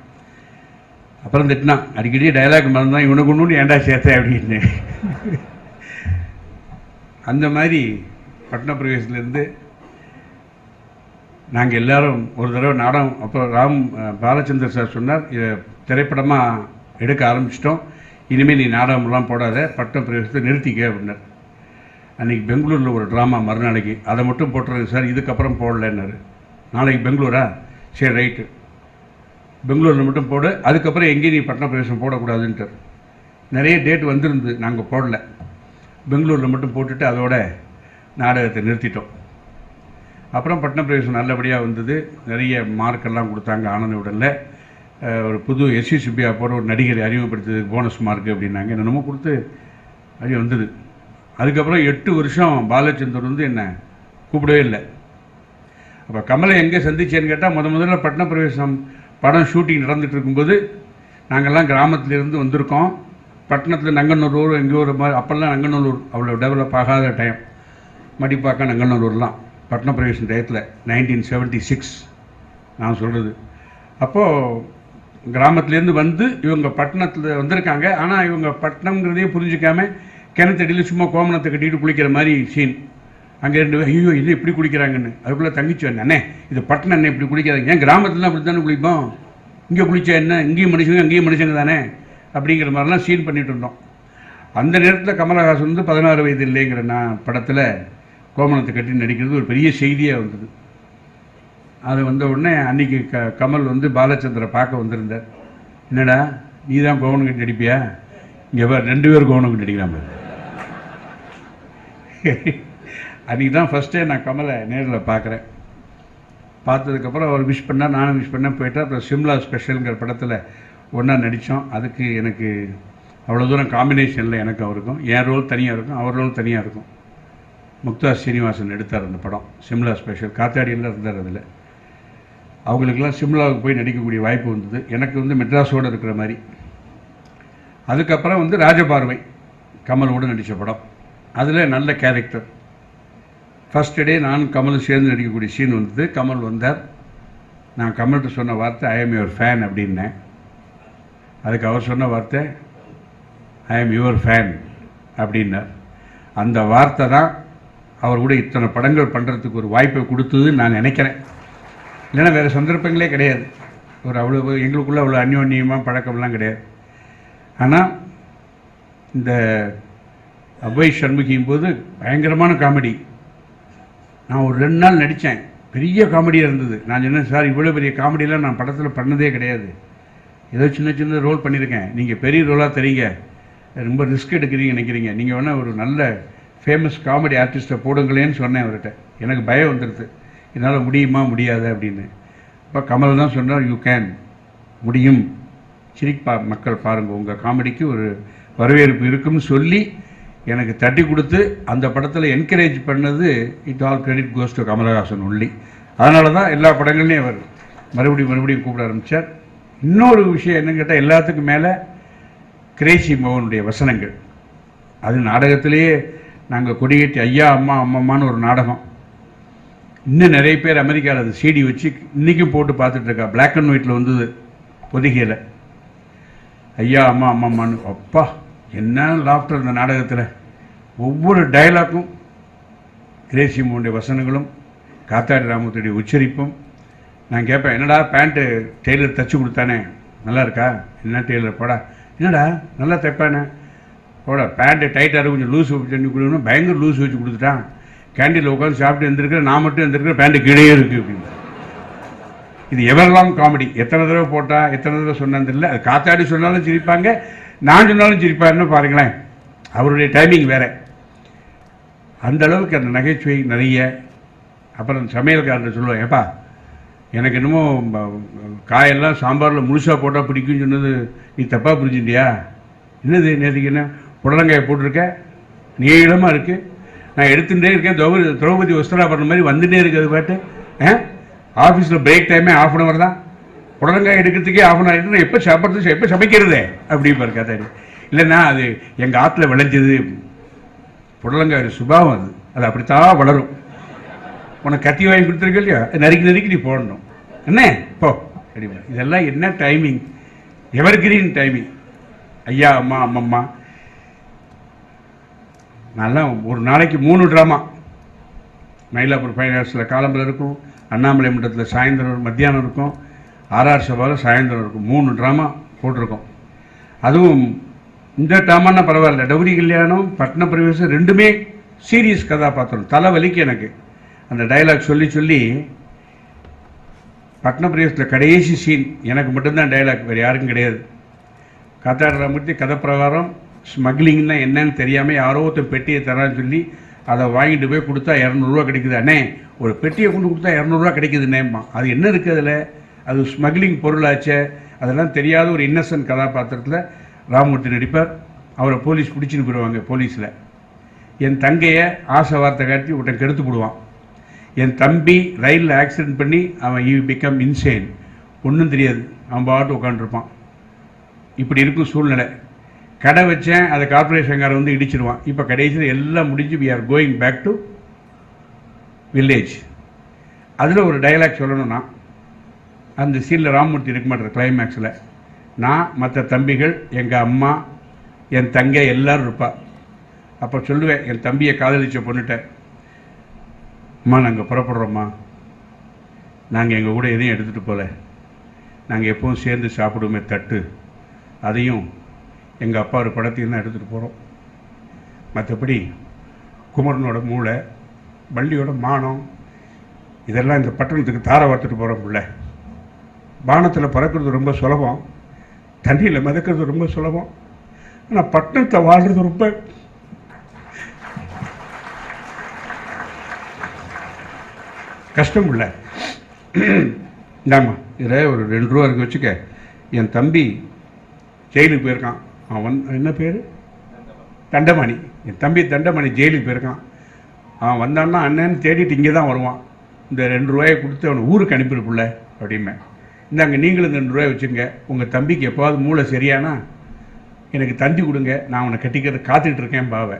அப்புறம் திட்டினான், அடிக்கடி டைலாக் மறந்தான், இவனுக்கு ஒன்று ஏன்டா சேர்த்தேன் அப்படின்னு. அந்த மாதிரி பட்ன பிரவேசத்துலேருந்து நாங்கள் எல்லோரும் ஒரு தடவை நாடகம், அப்புறம் பாலச்சந்தர் சார் சொன்னார், இதை திரைப்படமாக எடுக்க ஆரம்பிச்சிட்டோம், இனிமேல் நீ நாடகமெல்லாம் போடாத, பட்ன பிரவேசத்தை நிறுத்திக்க அப்படின்னார். அன்றைக்கி பெங்களூரில் ஒரு ட்ராமா மறுநாளைக்கு, அதை மட்டும் போட்டுறது சார், இதுக்கப்புறம் போடலன்னாரு. நாளைக்கு பெங்களூரா? சரி ரைட்டு, பெங்களூரில் மட்டும் போடு, அதுக்கப்புறம் எங்கேயும் நீ பட்ன பிரவேசம் போடக்கூடாதுன்ட்டு. நிறைய டேட் வந்துருந்து, நாங்கள் போடல, பெங்களூரில் மட்டும் போட்டுட்டு அதோட நாடகத்தை நிறுத்திட்டோம். அப்புறம் பட்ன பிரவேசம் நல்லபடியாக வந்தது. நிறைய மார்க்கெல்லாம் கொடுத்தாங்க. ஆனந்தவுடனில் ஒரு புது எஸ்சி சுப்பியா போகிற ஒரு நடிகரை அறிமுகப்படுத்துறதுக்கு போனஸ் மார்க்கு அப்படின்னாங்க, என்னென்னமோ கொடுத்து அது வந்தது. அதுக்கப்புறம் 8 வருஷம் பாலச்சந்தர் வந்து என்னை கூப்பிடவே இல்லை. அப்போ கமலை எங்கே சந்திச்சேன்னு கேட்டால், முதல்ல பட்ன பிரவேசம் படம் ஷூட்டிங் நடந்துகிட்டு இருக்கும்போது நாங்கள்லாம் கிராமத்துலேருந்து வந்திருக்கோம். பட்டணத்தில் நங்கநல்லூர் எங்கேயோ ஒரு மாதிரி, அப்போல்லாம் நங்கநல்லூர் அவ்வளோ டெவலப் ஆகாத டைம், மடிப்பாக்கம் நங்கநல்லூர்லாம் பட்ன பிரவேசம் டயத்தில் 1976 நான் சொல்கிறது. அப்போது கிராமத்துலேருந்து வந்து இவங்க பட்டணத்தில் வந்திருக்காங்க. ஆனால் இவங்க பட்டணங்கிறதையே புரிஞ்சிக்காமல் கிணத்தடியில் சும்மா கோமணத்தை கட்டிட்டு குளிக்கிற மாதிரி சீன். அங்கே 2 பேர் ஐயோ என்ன இப்படி குளிக்கிறாங்கன்னு. அதுக்குள்ளே தங்கச்சி வந்தேன், அண்ணே இது பட்டணம் என்ன இப்படி குளிக்காதீங்க, ஏன் கிராமத்துலாம் அப்படி தானே குளிப்போம், இங்கே குளிச்சா என்ன, இங்கேயும் மனுஷங்க அங்கேயும் மனுஷங்க தானே அப்படிங்கிற மாதிரிலாம் சீன் பண்ணிட்டு இருந்தோம். அந்த நேரத்தில் கமலஹாசன் வந்து 16 வயது இல்லைங்கிற படத்தில் கோமணத்தை கட்டி நடிக்கிறது ஒரு பெரிய செய்தியாக வந்தது. அது வந்த உடனே அன்றைக்கி கமல் வந்து பாலச்சந்திரை பார்க்க வந்திருந்தார். என்னடா நீ தான் கோவணம் கட்டி நடிப்பியா, இங்கே வேறு 2 பேர் கோவணம் கட்டி நடிக்கிறாங்க. அன்றைக்கி தான் ஃபஸ்ட்டே நான் கமலை நேரில் பார்க்குறேன். பார்த்ததுக்கப்புறம் அவர் விஷ் பண்ணால் நானும் விஷ் பண்ண போயிட்டேன். அப்புறம் சிம்லா ஸ்பெஷலுங்கிற படத்தில் ஒன்றா நடித்தோம். அதுக்கு எனக்கு அவ்வளோ தூரம் காம்பினேஷனில் எனக்கு அவருக்கும், என் ரோல் தனியாக இருக்கும், அவர் ரோல் தனியாக இருக்கும். முக்தா ஸ்ரீனிவாசன் எடுத்தார் அந்த படம் சிம்லா ஸ்பெஷல், காத்தாடியெல்லாம் இருந்தார் அதில். அவங்களுக்கெல்லாம் சிம்லாவுக்கு போய் நடிக்கக்கூடிய வாய்ப்பு வந்தது. எனக்கு வந்து மெட்ராஸோடு இருக்கிற மாதிரி. அதுக்கப்புறம் வந்து ராஜபார்வை கமலோடு நடித்த படம், அதில் நல்ல கேரக்டர். ஃபஸ்ட் டே நான் கமல் சேர்ந்து நடிக்கக்கூடிய சீன் வந்தது. கமல் வந்தார். நான் கமல்கிட்ட சொன்ன வார்த்தை ஐ எம் யுவர் ஃபேன் அப்படின்னேன். அதுக்கு அவர் சொன்ன வார்த்தை ஐ எம் யுவர் ஃபேன் அப்படின்னார். அந்த வார்த்தை தான் அவர் கூட இத்தனை படங்கள் பண்ணுறதுக்கு ஒரு வாய்ப்பை கொடுத்ததுன்னு நான் நினைக்கிறேன். இல்லைன்னா வேறு சந்தர்ப்பங்களே கிடையாது. ஒரு அவ்வளோ எங்களுக்குள்ளே அவ்வளோ அந்யோன்யமாக பழக்கம்லாம் கிடையாது. ஆனால் இந்த அவ்வை சண்முகியும் போது பயங்கரமான காமெடி. நான் ஒரு 2 நாள் நடித்தேன், பெரிய காமெடியாக இருந்தது. நான் சொன்னேன், சார் இவ்வளோ பெரிய காமெடியெலாம் நான் படத்தில் பண்ணதே கிடையாது, ஏதோ சின்ன சின்ன ரோல் பண்ணியிருக்கேன், நீங்கள் பெரிய ரோலாக தெரியுங்க, ரொம்ப ரிஸ்க் எடுக்கிறீங்க நினைக்கிறீங்க, நீங்கள் வேணால் ஒரு நல்ல ஃபேமஸ் காமெடி ஆர்டிஸ்ட்டை போடுங்களேன்னு சொன்னேன் அவர்கிட்ட. எனக்கு பயம் வந்துடுது, என்னால் முடியுமா முடியாது அப்படின்னு. இப்போ கமல் தான் சொன்னார், யூ கேன், முடியும், மக்கள் பாருங்கள், உங்கள் காமெடிக்கு ஒரு வரவேற்பு இருக்குன்னு சொல்லி எனக்கு தட்டி கொடுத்து அந்த படத்தில் என்கரேஜ் பண்ணது it all credit goes to Kamalahasan only. அதனால தான் எல்லா படங்கள்லையும் அவர் மறுபடியும் கூப்பிட ஆரம்பித்தார். இன்னொரு விஷயம் என்னன்னு கேட்டால், எல்லாத்துக்கும் மேலே கிரேசி மோகனுடைய வசனங்கள். அது நாடகத்திலேயே நாங்கள் கொடியேற்றி ஐயா அம்மா அம்மம்மான்னு ஒரு நாடகம், இன்னும் நிறைய பேர் அமெரிக்காவில் அது சிடி வச்சு இன்றைக்கும் போட்டு பார்த்துட்ருக்கா. பிளாக் அண்ட் ஒயிட்டில் வந்தது பொதிகையில், ஐயா அம்மா அம்மம்மான்னு. அப்பா என்ன லாஃப்டர் அந்த நாடகத்தில். ஒவ்வொரு டைலாக்கும் கிரேசி மோகனுடைய வசனங்களும் காத்தாடி ராமத்துடைய உச்சரிப்பும். நான் கேட்பேன், என்னடா பேண்ட்டு டெய்லர் தைச்சி கொடுத்தானே நல்லா இருக்கா, என்ன டெய்லர் போடா, என்னடா நல்லா தைப்பானே போடா, பேண்ட்டு டைட்டாக இருக்கும், கொஞ்சம் லூஸ் பண்ணி கொடுக்கணும், பயங்கர லூஸ் வச்சு கொடுத்துட்டான், கேண்டீனில் உட்காந்து சாப்பிட்டு எழுந்திருக்கிறேன், நான் மட்டும் எழுந்திருக்கிறேன், பேண்ட்டு கீழே இருக்குது அப்படின்னு. இது எவரெல்லாம் காமெடி, எத்தனை தடவை போட்டால் எத்தனை தடவை சொன்னான்னு தெரியல. அது காத்தாடி சொன்னாலும் சிரிப்பாங்க, நான் சொன்னாலும் சிரிப்பாருன்னு பாருங்களேன். அவருடைய டைமிங் வேறு. அந்த அளவுக்கு அந்த நகைச்சுவை நிறைய. அப்புறம் சமையல்காரர் சொல்லுவேன், ஏப்பா எனக்கு என்னமோ காயெல்லாம் சாம்பாரில் முழுசாக போட்டால் பிடிக்கும்னு சொன்னது நீ தப்பாக புரிஞ்சுட்டியா, என்னது நேற்றுக்கு என்ன புடலங்காயை போட்டிருக்க, நீளமாக இருக்குது, நான் எடுத்துகிட்டே இருக்கேன், திரௌபதி வஸ்திராபரணம் மாதிரி வந்துகிட்டே இருக்குது பாட்டு, ஆஃபீஸில் பிரேக் டைமே ½ அன் ஹவர் தான், புடலங்காய் எடுக்கிறதுக்கே ½ அன் ஹவர் ஆகிட்டு, எப்போ சாப்பிட்றது எப்போ சமைக்கிறதே அப்படிப்பாரு கதாடி. இல்லைன்னா அது எங்கள் ஆற்றுல விளைஞ்சது, புடலங்காய் சுபாவம், அது அப்படித்தான் வளரும், உனக்கு கத்தி வாங்கி கொடுத்துருக்க இல்லையா, நறுக்கி நீ போடணும், என்ன இப்போ அப்படிமா. இதெல்லாம் என்ன டைமிங், எவர் கிரீன் டைமிங். ஐயா அம்மா அம்மம்மா நல்லா ஒரு நாளைக்கு 3 ட்ராமா. மயிலாப்பூர் ஃபைனான்ஸில் காலம்பில் இருக்கும், அண்ணாமலை மண்டலத்தில் சாயந்தரம் மத்தியானம் இருக்கும், ஆர்ஆர் சபாவில் சாயந்தரம் இருக்கும். 3 ட்ராமா போட்டிருக்கோம். அதுவும் இந்த ட்ராமான்னா பரவாயில்ல, டௌரி கல்யாணம், பட்ன பிரவேசம் 2மே சீரியஸ் கதாபாத்திரம். தலைவலிக்கு எனக்கு அந்த டைலாக் சொல்லி சொல்லி. பட்ன பிரவேசத்தில் கடைசி சீன் எனக்கு மட்டும்தான் டைலாக், வேறு யாருக்கும் கிடையாது. காத்தாடி ராமூர்த்தி கதை பிரகாரம் ஸ்மக்லிங்னா என்னன்னு தெரியாமல் யாரோ ஒருத்தர் பெட்டியை தரான்னு சொல்லி அதை வாங்கிட்டு போய் கொடுத்தா 200 ரூபா கிடைக்குது. அண்ணே ஒரு பெட்டியை கொண்டு கொடுத்தா 200 ரூபா கிடைக்குதுன்னேம்மா, அது என்ன இருக்குது அதில், அது ஸ்மக்லிங் பொருளாச்சே, அதெல்லாம் தெரியாத ஒரு இன்னசென்ட் கதாபாத்திரத்தில் ராமூர்த்தி நடிப்பார். அவரை போலீஸ் பிடிச்சின்னு போயிடுவாங்க. போலீஸில் என் தங்கையை ஆசை வார்த்தை காட்டி ஒருத்தன் கெடுத்து போடுவான். என் தம்பி ரயிலில் ஆக்சிடென்ட் பண்ணி அவன் பிகம் இன்சேன், ஒன்றும் தெரியாது, அவன் பாட்டு உட்காந்துருப்பான். இப்படி இருக்கும் சூழ்நிலை. கடை வச்சேன், அதை கார்பரேஷன்காரன் வந்து இடிச்சிடுவான். இப்போ கடைசியில் எல்லாம் முடிஞ்சு we are going back to village. அதில் ஒரு டைலாக் சொல்லணும்னா, அந்த சீனில் ராமூர்த்தி இருக்க மாட்டார். கிளைமேக்ஸில் நான், மற்ற தம்பிகள், எங்கள் அம்மா, என் தங்கை எல்லோரும் இருப்பா. அப்போ சொல்லுவேன், என் தம்பியை காதலிச்ச பொண்ணுட்ட, அம்மா நாங்கள் புறப்படுறோம்மா, நாங்கள் எங்கள் கூட எதையும் எடுத்துகிட்டு போகல, நாங்கள் எப்பவும் சேர்ந்து சாப்பிடுவோமே தட்டு, அதையும் எங்கள் அப்பா ஒரு படத்தையும் தான் எடுத்துகிட்டு போகிறோம். மற்றபடி குமரனோட மூளை, வள்ளியோட மானம், இதெல்லாம் இந்த பட்டணத்துக்கு தார வார்த்துட்டு போகிறோம். பிள்ளை வானத்தில் பறக்கிறது ரொம்ப சுலபம், தண்ணியில் மிதக்கிறது ரொம்ப சுலபம், ஆனால் பட்டணத்தை வாழ்கிறது ரொம்ப கஷ்டம். இல்லை இந்தாம்மா, இதில் ஒரு 2 ரூபா இருக்கு வச்சுக்க. என் தம்பி ஜெயிலுக்கு போயிருக்கான். அவன் என்ன பேர்? தண்டமணி. என் தம்பி தண்டமணி ஜெயிலுக்கு போயிருக்கான். அவன் வந்தான்னா அண்ணன்னு தேடிட்டு இங்கே தான் வருவான். இந்த 2 ரூபாயை கொடுத்து அவனை ஊருக்கு அனுப்பியிருக்குள்ள அப்படிமே. இந்தாங்க நீங்களும் இந்த 2 ரூபாய் வச்சுங்க. உங்கள் தம்பிக்கு எப்போவாது மூளை சரியானா எனக்கு தந்தி கொடுங்க, நான் அவனை கட்டிக்கிறது காத்துக்கிட்டு இருக்கேன் பாவை.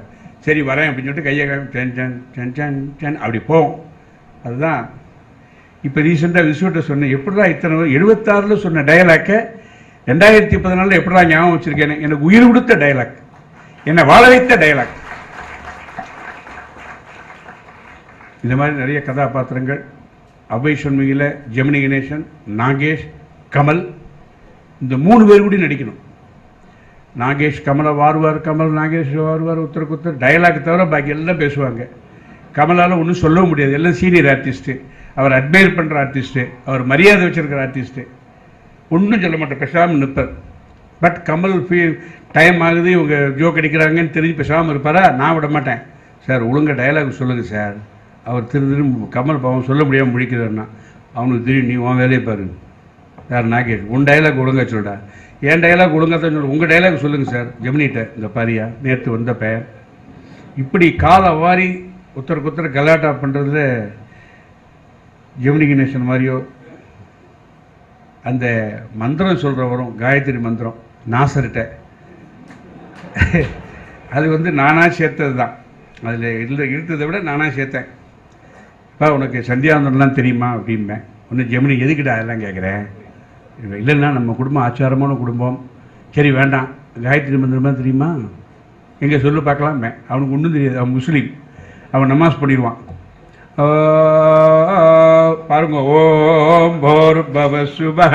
சரி வரேன் அப்படின்னு சொல்லிட்டு கையை சென் சென் சென் சென் சென் அப்படி போவோம். அதுதான் இப்போ ரீசெண்டாக விசுவட்ட சொன்னேன். எப்படிதான் இத்தனை 76 சொன்ன டயலாக்கை 2014 எப்படிதான் ஞாபகம் வச்சுருக்கேன். எனக்கு உயிர் கொடுத்த டயலாக், என்னை வாழ வைத்த டயலாக். இந்த மாதிரி நிறைய கதாபாத்திரங்கள் அபய் சண்முகியில் ஜெமினி கணேசன், நாகேஷ், கமல், இந்த 3 பேர் கூட நடிக்கணும். நாகேஷ் கமலை வாருவார், கமல் நாகேஷ் வாருவார், உத்தருக்கு உத்தர் டயலாக் தவிர பாக்கி எல்லாம் பேசுவாங்க. கமலால் ஒன்றும் சொல்லவும் முடியாது, எல்லாம் சீனியர் ஆர்டிஸ்ட்டு, அவர் அட்மையர் பண்ணுற ஆர்டிஸ்ட்டு, அவர் மரியாதை வச்சுருக்கிற ஆர்டிஸ்ட்டு, ஒன்றும் சொல்ல மாட்டேன், பேசாமல் நிற்பார். பட் கமல் டைம் ஆகுது, இவங்க ஜோக் அடிக்கிறாங்கன்னு தெரிஞ்சு பேசாமல் இருப்பாரா? நான் விட மாட்டேன். சார் ஒழுங்காக டயலாக் சொல்லுங்கள் சார். அவர் திரும்ப கமல் பாவம் சொல்ல முடியாமல் முடிக்கிறாருன்னா அவனுக்கு தெரியும், நீ உன் வேலையை பாரு. சார் நாகேஷ் உன் டைலாக் ஒழுங்காக சொல்டா. என் டைலாக் ஒழுங்காக தான் சொல்லு, உங்கள் டைலாக் சொல்லுங்கள் சார். ஜெமினிட்ட இந்த பாரியா நேற்று வந்த பெயர். இப்படி காலை வாரி உத்தருக்கு உத்தர கலாட்டா பண்ணுறதுல ஜெமினி கணேசன் மாதிரியோ அந்த மந்திரம் சொல்கிற வரும், காயத்ரி மந்திரம் நாசர்கிட்ட, அது நானாக சேர்த்தது தான். அதில் இருந்ததை விட நானாக சேர்த்தேன். இப்போ உனக்கு சந்தியாவந்தம்லாம் தெரியுமா அப்படின்பேன். ஒன்று ஜெமினி எதுக்கிட்ட அதெல்லாம் கேட்குறேன். இல்லைன்னா நம்ம குடும்பம் ஆச்சாரமான குடும்பம். சரி வேண்டாம், காயத்ரி மந்திரமாக தெரியுமா எங்கே சொல்லு பார்க்கலாமே. அவனுக்கு ஒன்றும் தெரியாது, அவன் முஸ்லீம், அவன் நமாஸ் பண்ணிடுவான். பாருங்க, ஓம் போர் பவ சுபஹ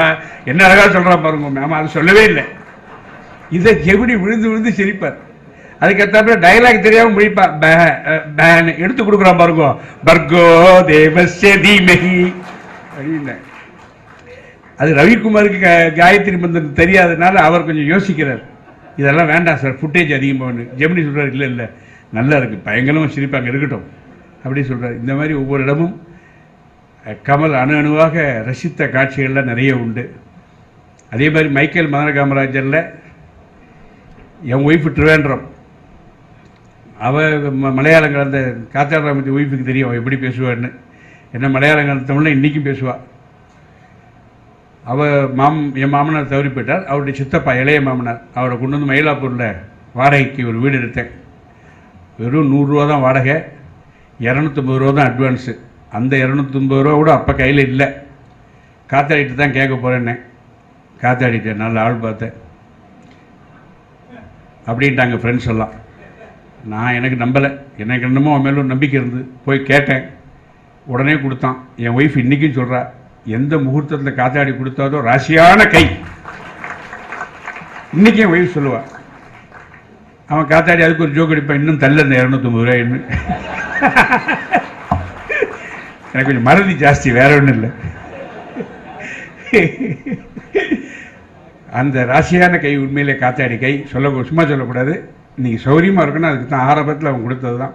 என்ன அழகாக சொல்கிறான் பாருங்க. ஆமாம், அது சொல்லவே இல்லை. இதை ஜெமினி விழுந்து விழுந்து சிரிப்பார். அதுக்கேற்ற டைலாக் தெரியாமல் முடிப்பான். பேன் எடுத்து கொடுக்குறான் பாருங்க, பர்கோ தேவஸ்ய தீமஹி அப்படின்னு. அது ரவிக்குமாருக்கு காயத்ரி மந்திரம் தெரியாததுனால அவர் கொஞ்சம் யோசிக்கிறார். இதெல்லாம் வேண்டாம் சார், ஃபுட்டேஜ் அதிகமாக. ஜெமினி சொல்கிறார், இல்லை இல்லை நல்லா இருக்குது, பயங்கரமாக சிரிப்பாங்க, இருக்கட்டும் அப்படி சொல்கிறார். இந்த மாதிரி ஒவ்வொரு இடமும் கமல் அணு அணுவாக ரசித்த காட்சிகள்லாம் நிறைய உண்டு. அதே மாதிரி மைக்கேல் மதன காமராஜரில் என் ஒய்ஃபு ட்ரிவேண்ட்ரம், அவள் மலையாளம் கலந்த காத்தாராமத்தி ஒய்ஃபுக்கு தெரியும் அவள் எப்படி பேசுவான்னு. என்ன மலையாளம் கலந்த தமிழில் இன்றைக்கும் பேசுவாள். அவள் என் மாமனார் தவறி போயிட்டார். அவருடைய சித்தப்பா இளைய மாமனார் அவரை கொண்டு வந்து மயிலாப்பூரில் வாடகைக்கு ஒரு வீடு எடுத்தேன். வெறும் 100 ரூபா தான் வாடகை, 250 ரூபா தான் அட்வான்ஸு. அந்த 250 ரூபா கூட அப்போ கையில் இல்லை. காத்தாடிட்டு தான் கேட்க போகிறேன்னே. காத்தாடிட்டேன், நல்ல ஆள் பார்த்தேன் அப்படின்ட்டாங்க ஃப்ரெண்ட்ஸ் எல்லாம். நான் எனக்கு நம்பலை, எனக்கு என்னமோ அவன் மேலும் நம்பிக்கை இருந்து போய் கேட்டேன். உடனே கொடுத்தான். என் ஒய்ஃப் இன்றைக்கும் சொல்கிறா, எந்த முகூர்த்தத்தில் காத்தாடி கொடுத்தாதோ ராசியான கை. இன்றைக்கி என் ஒய்ஃப் சொல்லுவாள். அவன் காத்தாடி அதுக்கு ஒரு ஜோக் அடிப்பான், இன்னும் தள்ள இந்த 250 ரூபாய்ன்னு. எனக்கு கொஞ்சம் மறதி ஜாஸ்தி, வேற ஒன்றும் இல்லை. அந்த ராசியான கை உண்மையிலே காத்தாடி கை. சும்மா சொல்லக்கூடாது, இன்றைக்கி சௌரியமாக இருக்குன்னு அதுக்கு தான் ஆரம்பத்தில் அவன் கொடுத்தது தான்.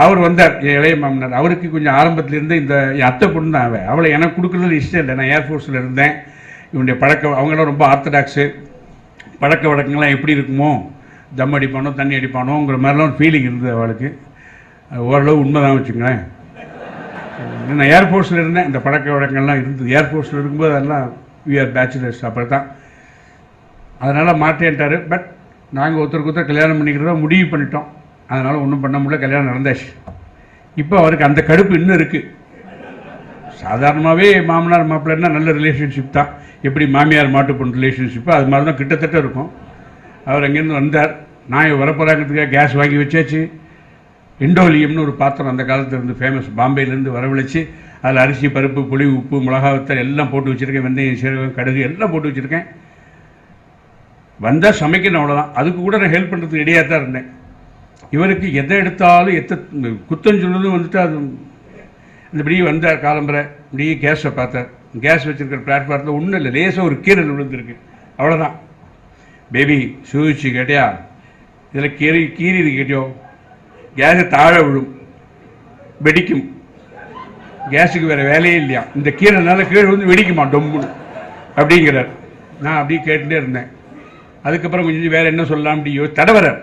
அவர் வந்தார், என் இளைய மாமனார். அவருக்கு கொஞ்சம் ஆரம்பத்துலேருந்து இந்த என் அத்தை பொண்ணு தான் அவளை எனக்கு கொடுக்குறது இஷ்டம் இல்லை. நான் ஏர்ஃபோர்ஸில் இருந்தேன். இவனுடைய அவங்களாம் ரொம்ப ஆர்த்தடாக்ஸு. பழக்க வழக்கங்கள்லாம் எப்படி இருக்குமோ, தம் அடிப்பானோ தண்ணி அடிப்பானோங்கிற மாதிரிலாம் ஒரு ஃபீலிங் இருந்தது அவளுக்கு. ஓரளவு உண்மை தான் வச்சுங்களேன். நான் ஏர்ஃபோர்ஸில் இருந்தேன், இந்த பழக்க வழக்கங்கள்லாம் இருந்தது. ஏர்ஃபோர்ஸில் இருக்கும்போது அதெல்லாம் விஆர் பேச்சுலர்ஸ் அப்படி தான். அதனால் மாட்டேன்ட்டார். பட் நாங்கள் ஒருத்தருக்கு ஒருத்தர் கல்யாணம் பண்ணிக்கிறதா முடிவு பண்ணிட்டோம். அதனால் ஒன்றும் பண்ண முடியல, கல்யாணம் நடந்தாச்சு. இப்போ அவருக்கு அந்த கடுப்பு இன்னும் இருக்குது. சாதாரணமாகவே மாமனார் மாப்பிள்ளைன்னா நல்ல ரிலேஷன்ஷிப் தான். எப்படி மாமியார் மாட்டு பொண்ணு ரிலேஷன்ஷிப்போ அது மாதிரி தான் கிட்டத்தட்ட இருக்கும். அவர் அங்கேருந்து வந்தார். நான் வரப்போகிறாங்கிறதுக்காக கேஸ் வாங்கி வச்சாச்சு. இண்டோலியம்னு ஒரு பாத்திரம் அந்த காலத்துல இருந்து ஃபேமஸ், பாம்பேலேருந்து வரவழைச்சி அதில் அரிசி பருப்பு புளி உப்பு மிளகா வத்தல் எல்லாம் போட்டு வச்சுருக்கேன், வெந்தயம் சீரகம் கடுகு எல்லாம் போட்டு வச்சுருக்கேன். வந்தால் சமைக்கணும், அவ்வளோதான். அதுக்கு கூட நான் ஹெல்ப் பண்ணுறதுக்கு ரெடியாக தான் இருந்தேன். இவருக்கு எதை எடுத்தாலும் குத்தம் சொல்லுறது வந்துட்டு அது இப்படியே வந்தார் காலம்பரை, இப்படியே கேஸை பார்த்தார். கேஸ் வச்சுருக்கிற பிளாட்ஃபார்த்தில் ஒன்றும் இல்லை, லேசாக ஒரு கீரல் விழுந்துருக்கு, அவ்வளோதான். பேபி சூழ்ச்சி கேட்டியா, இதில் கீறி கேட்டியோ, கேஸை தாழ விழும், வெடிக்கும். கேஸுக்கு வேறு வேலையே இல்லையா, இந்த கீரைனால கீழே வந்து வெடிக்குமா டொம்புன்னு அப்படிங்கிறார். நான் அப்படியே கேட்டுகிட்டே இருந்தேன். அதுக்கப்புறம் கொஞ்சம் வேறு என்ன சொல்லலாம் அப்படியோ தடவரார்.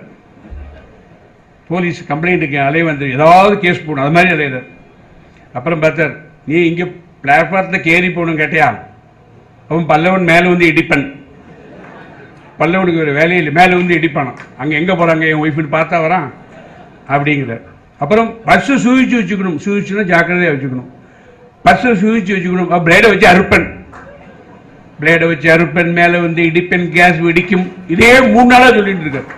போலீஸ் கம்ப்ளைண்ட்டுக்கு அலைய வந்து ஏதாவது கேஸ் போடணும், அது மாதிரி அலையிறார். அப்புறம் பார்த்தார், நீ இங்கே பிளாட்ஃபார்த்தில் கேரி போகணும் கேட்டியா, அவன் பல்லவன் மேலே வந்து இடிப்பன், பல்லவனுக்கு வேறு வேலையே இல்லை, மேலே வந்து இடிப்பானான். அங்கே எங்கே போகிறாங்க என் ஒய்ஃப்னு பார்த்தா வரான் அப்படிங்கிறார். அப்புறம் பஸ்ஸை சூழ்ச்சி வச்சுக்கணும், சூழ்ச்சினா ஜாக்கிரதையாக வச்சுக்கணும், பஸ்ஸை சூழ்ச்சி வச்சுக்கணும். பிளேடை வச்சு அறுப்பன், பிளேடை வச்சு அறுப்பன், மேலே வந்து இடிப்பன், கேஸ் வெடிக்கும். இதே 3 நாளாக சொல்லிட்டு இருக்கார்.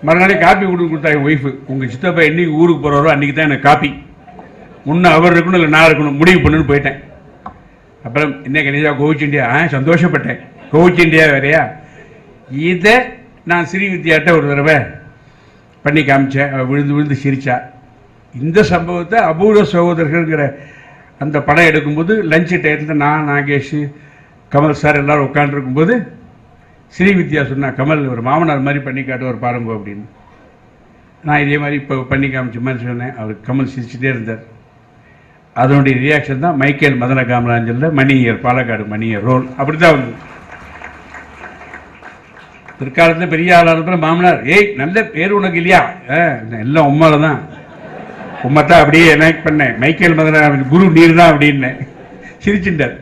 மறுநாளே காப்பி கொடுத்தா என் ஒய்ஃபு, உங்கள் சித்தப்பா என்னைக்கு ஊருக்கு போகிறாரோ அன்றைக்கி தான் எனக்கு காப்பி, முன்னே அவர் இருக்கணும் இல்லை நான் இருக்கணும், முடிவு பண்ணுன்னு போயிட்டேன். அப்புறம் என்ன கணிதா கோவிச்சிண்டியா, சந்தோஷப்பட்டேன். கோவிச்சிண்டியா வேறையா, இதை நான் ஸ்ரீவித்யாட்ட ஒரு தடவை பண்ணி காமிச்சேன். விழுந்து விழுந்து சிரிச்சா. இந்த சம்பவத்தை அபூர்வ சகோதரர்கள்ங்கிற அந்த படம் எடுக்கும்போது லஞ்சு டயத்தில் நான், நாகேஷ், கமல் சார் எல்லோரும் உட்காந்துருக்கும்போது ஸ்ரீவித்யா சொன்னா, கமல் ஒரு மாமனார் மாதிரி பண்ணி காட்டுவார் பாருங்க அப்படின்னு. நான் இதே மாதிரி இப்போ பண்ணி காமிச்ச மாதிரி சொன்னேன். அவர் கமல் சிரிச்சுட்டே இருந்தார். அதனுடைய ரியாக்ஷன் தான் மைக்கேல் மதன காமராஜனில் மணியர், பாலக்காடு மணியர் ரோல் அப்படி தான் வந்து. பிற்காலத்தில் பெரிய ஆளான மாமனார், ஏய் நல்ல பேர் உனக்கு இல்லையா, எல்லாம் உம்மால தான், உம்மத்தான் அப்படியே எனாக்ட் பண்ணேன், மைக்கேல் மதன குரு நீர் தான் அப்படின்னு சிரிச்சுட்டார்.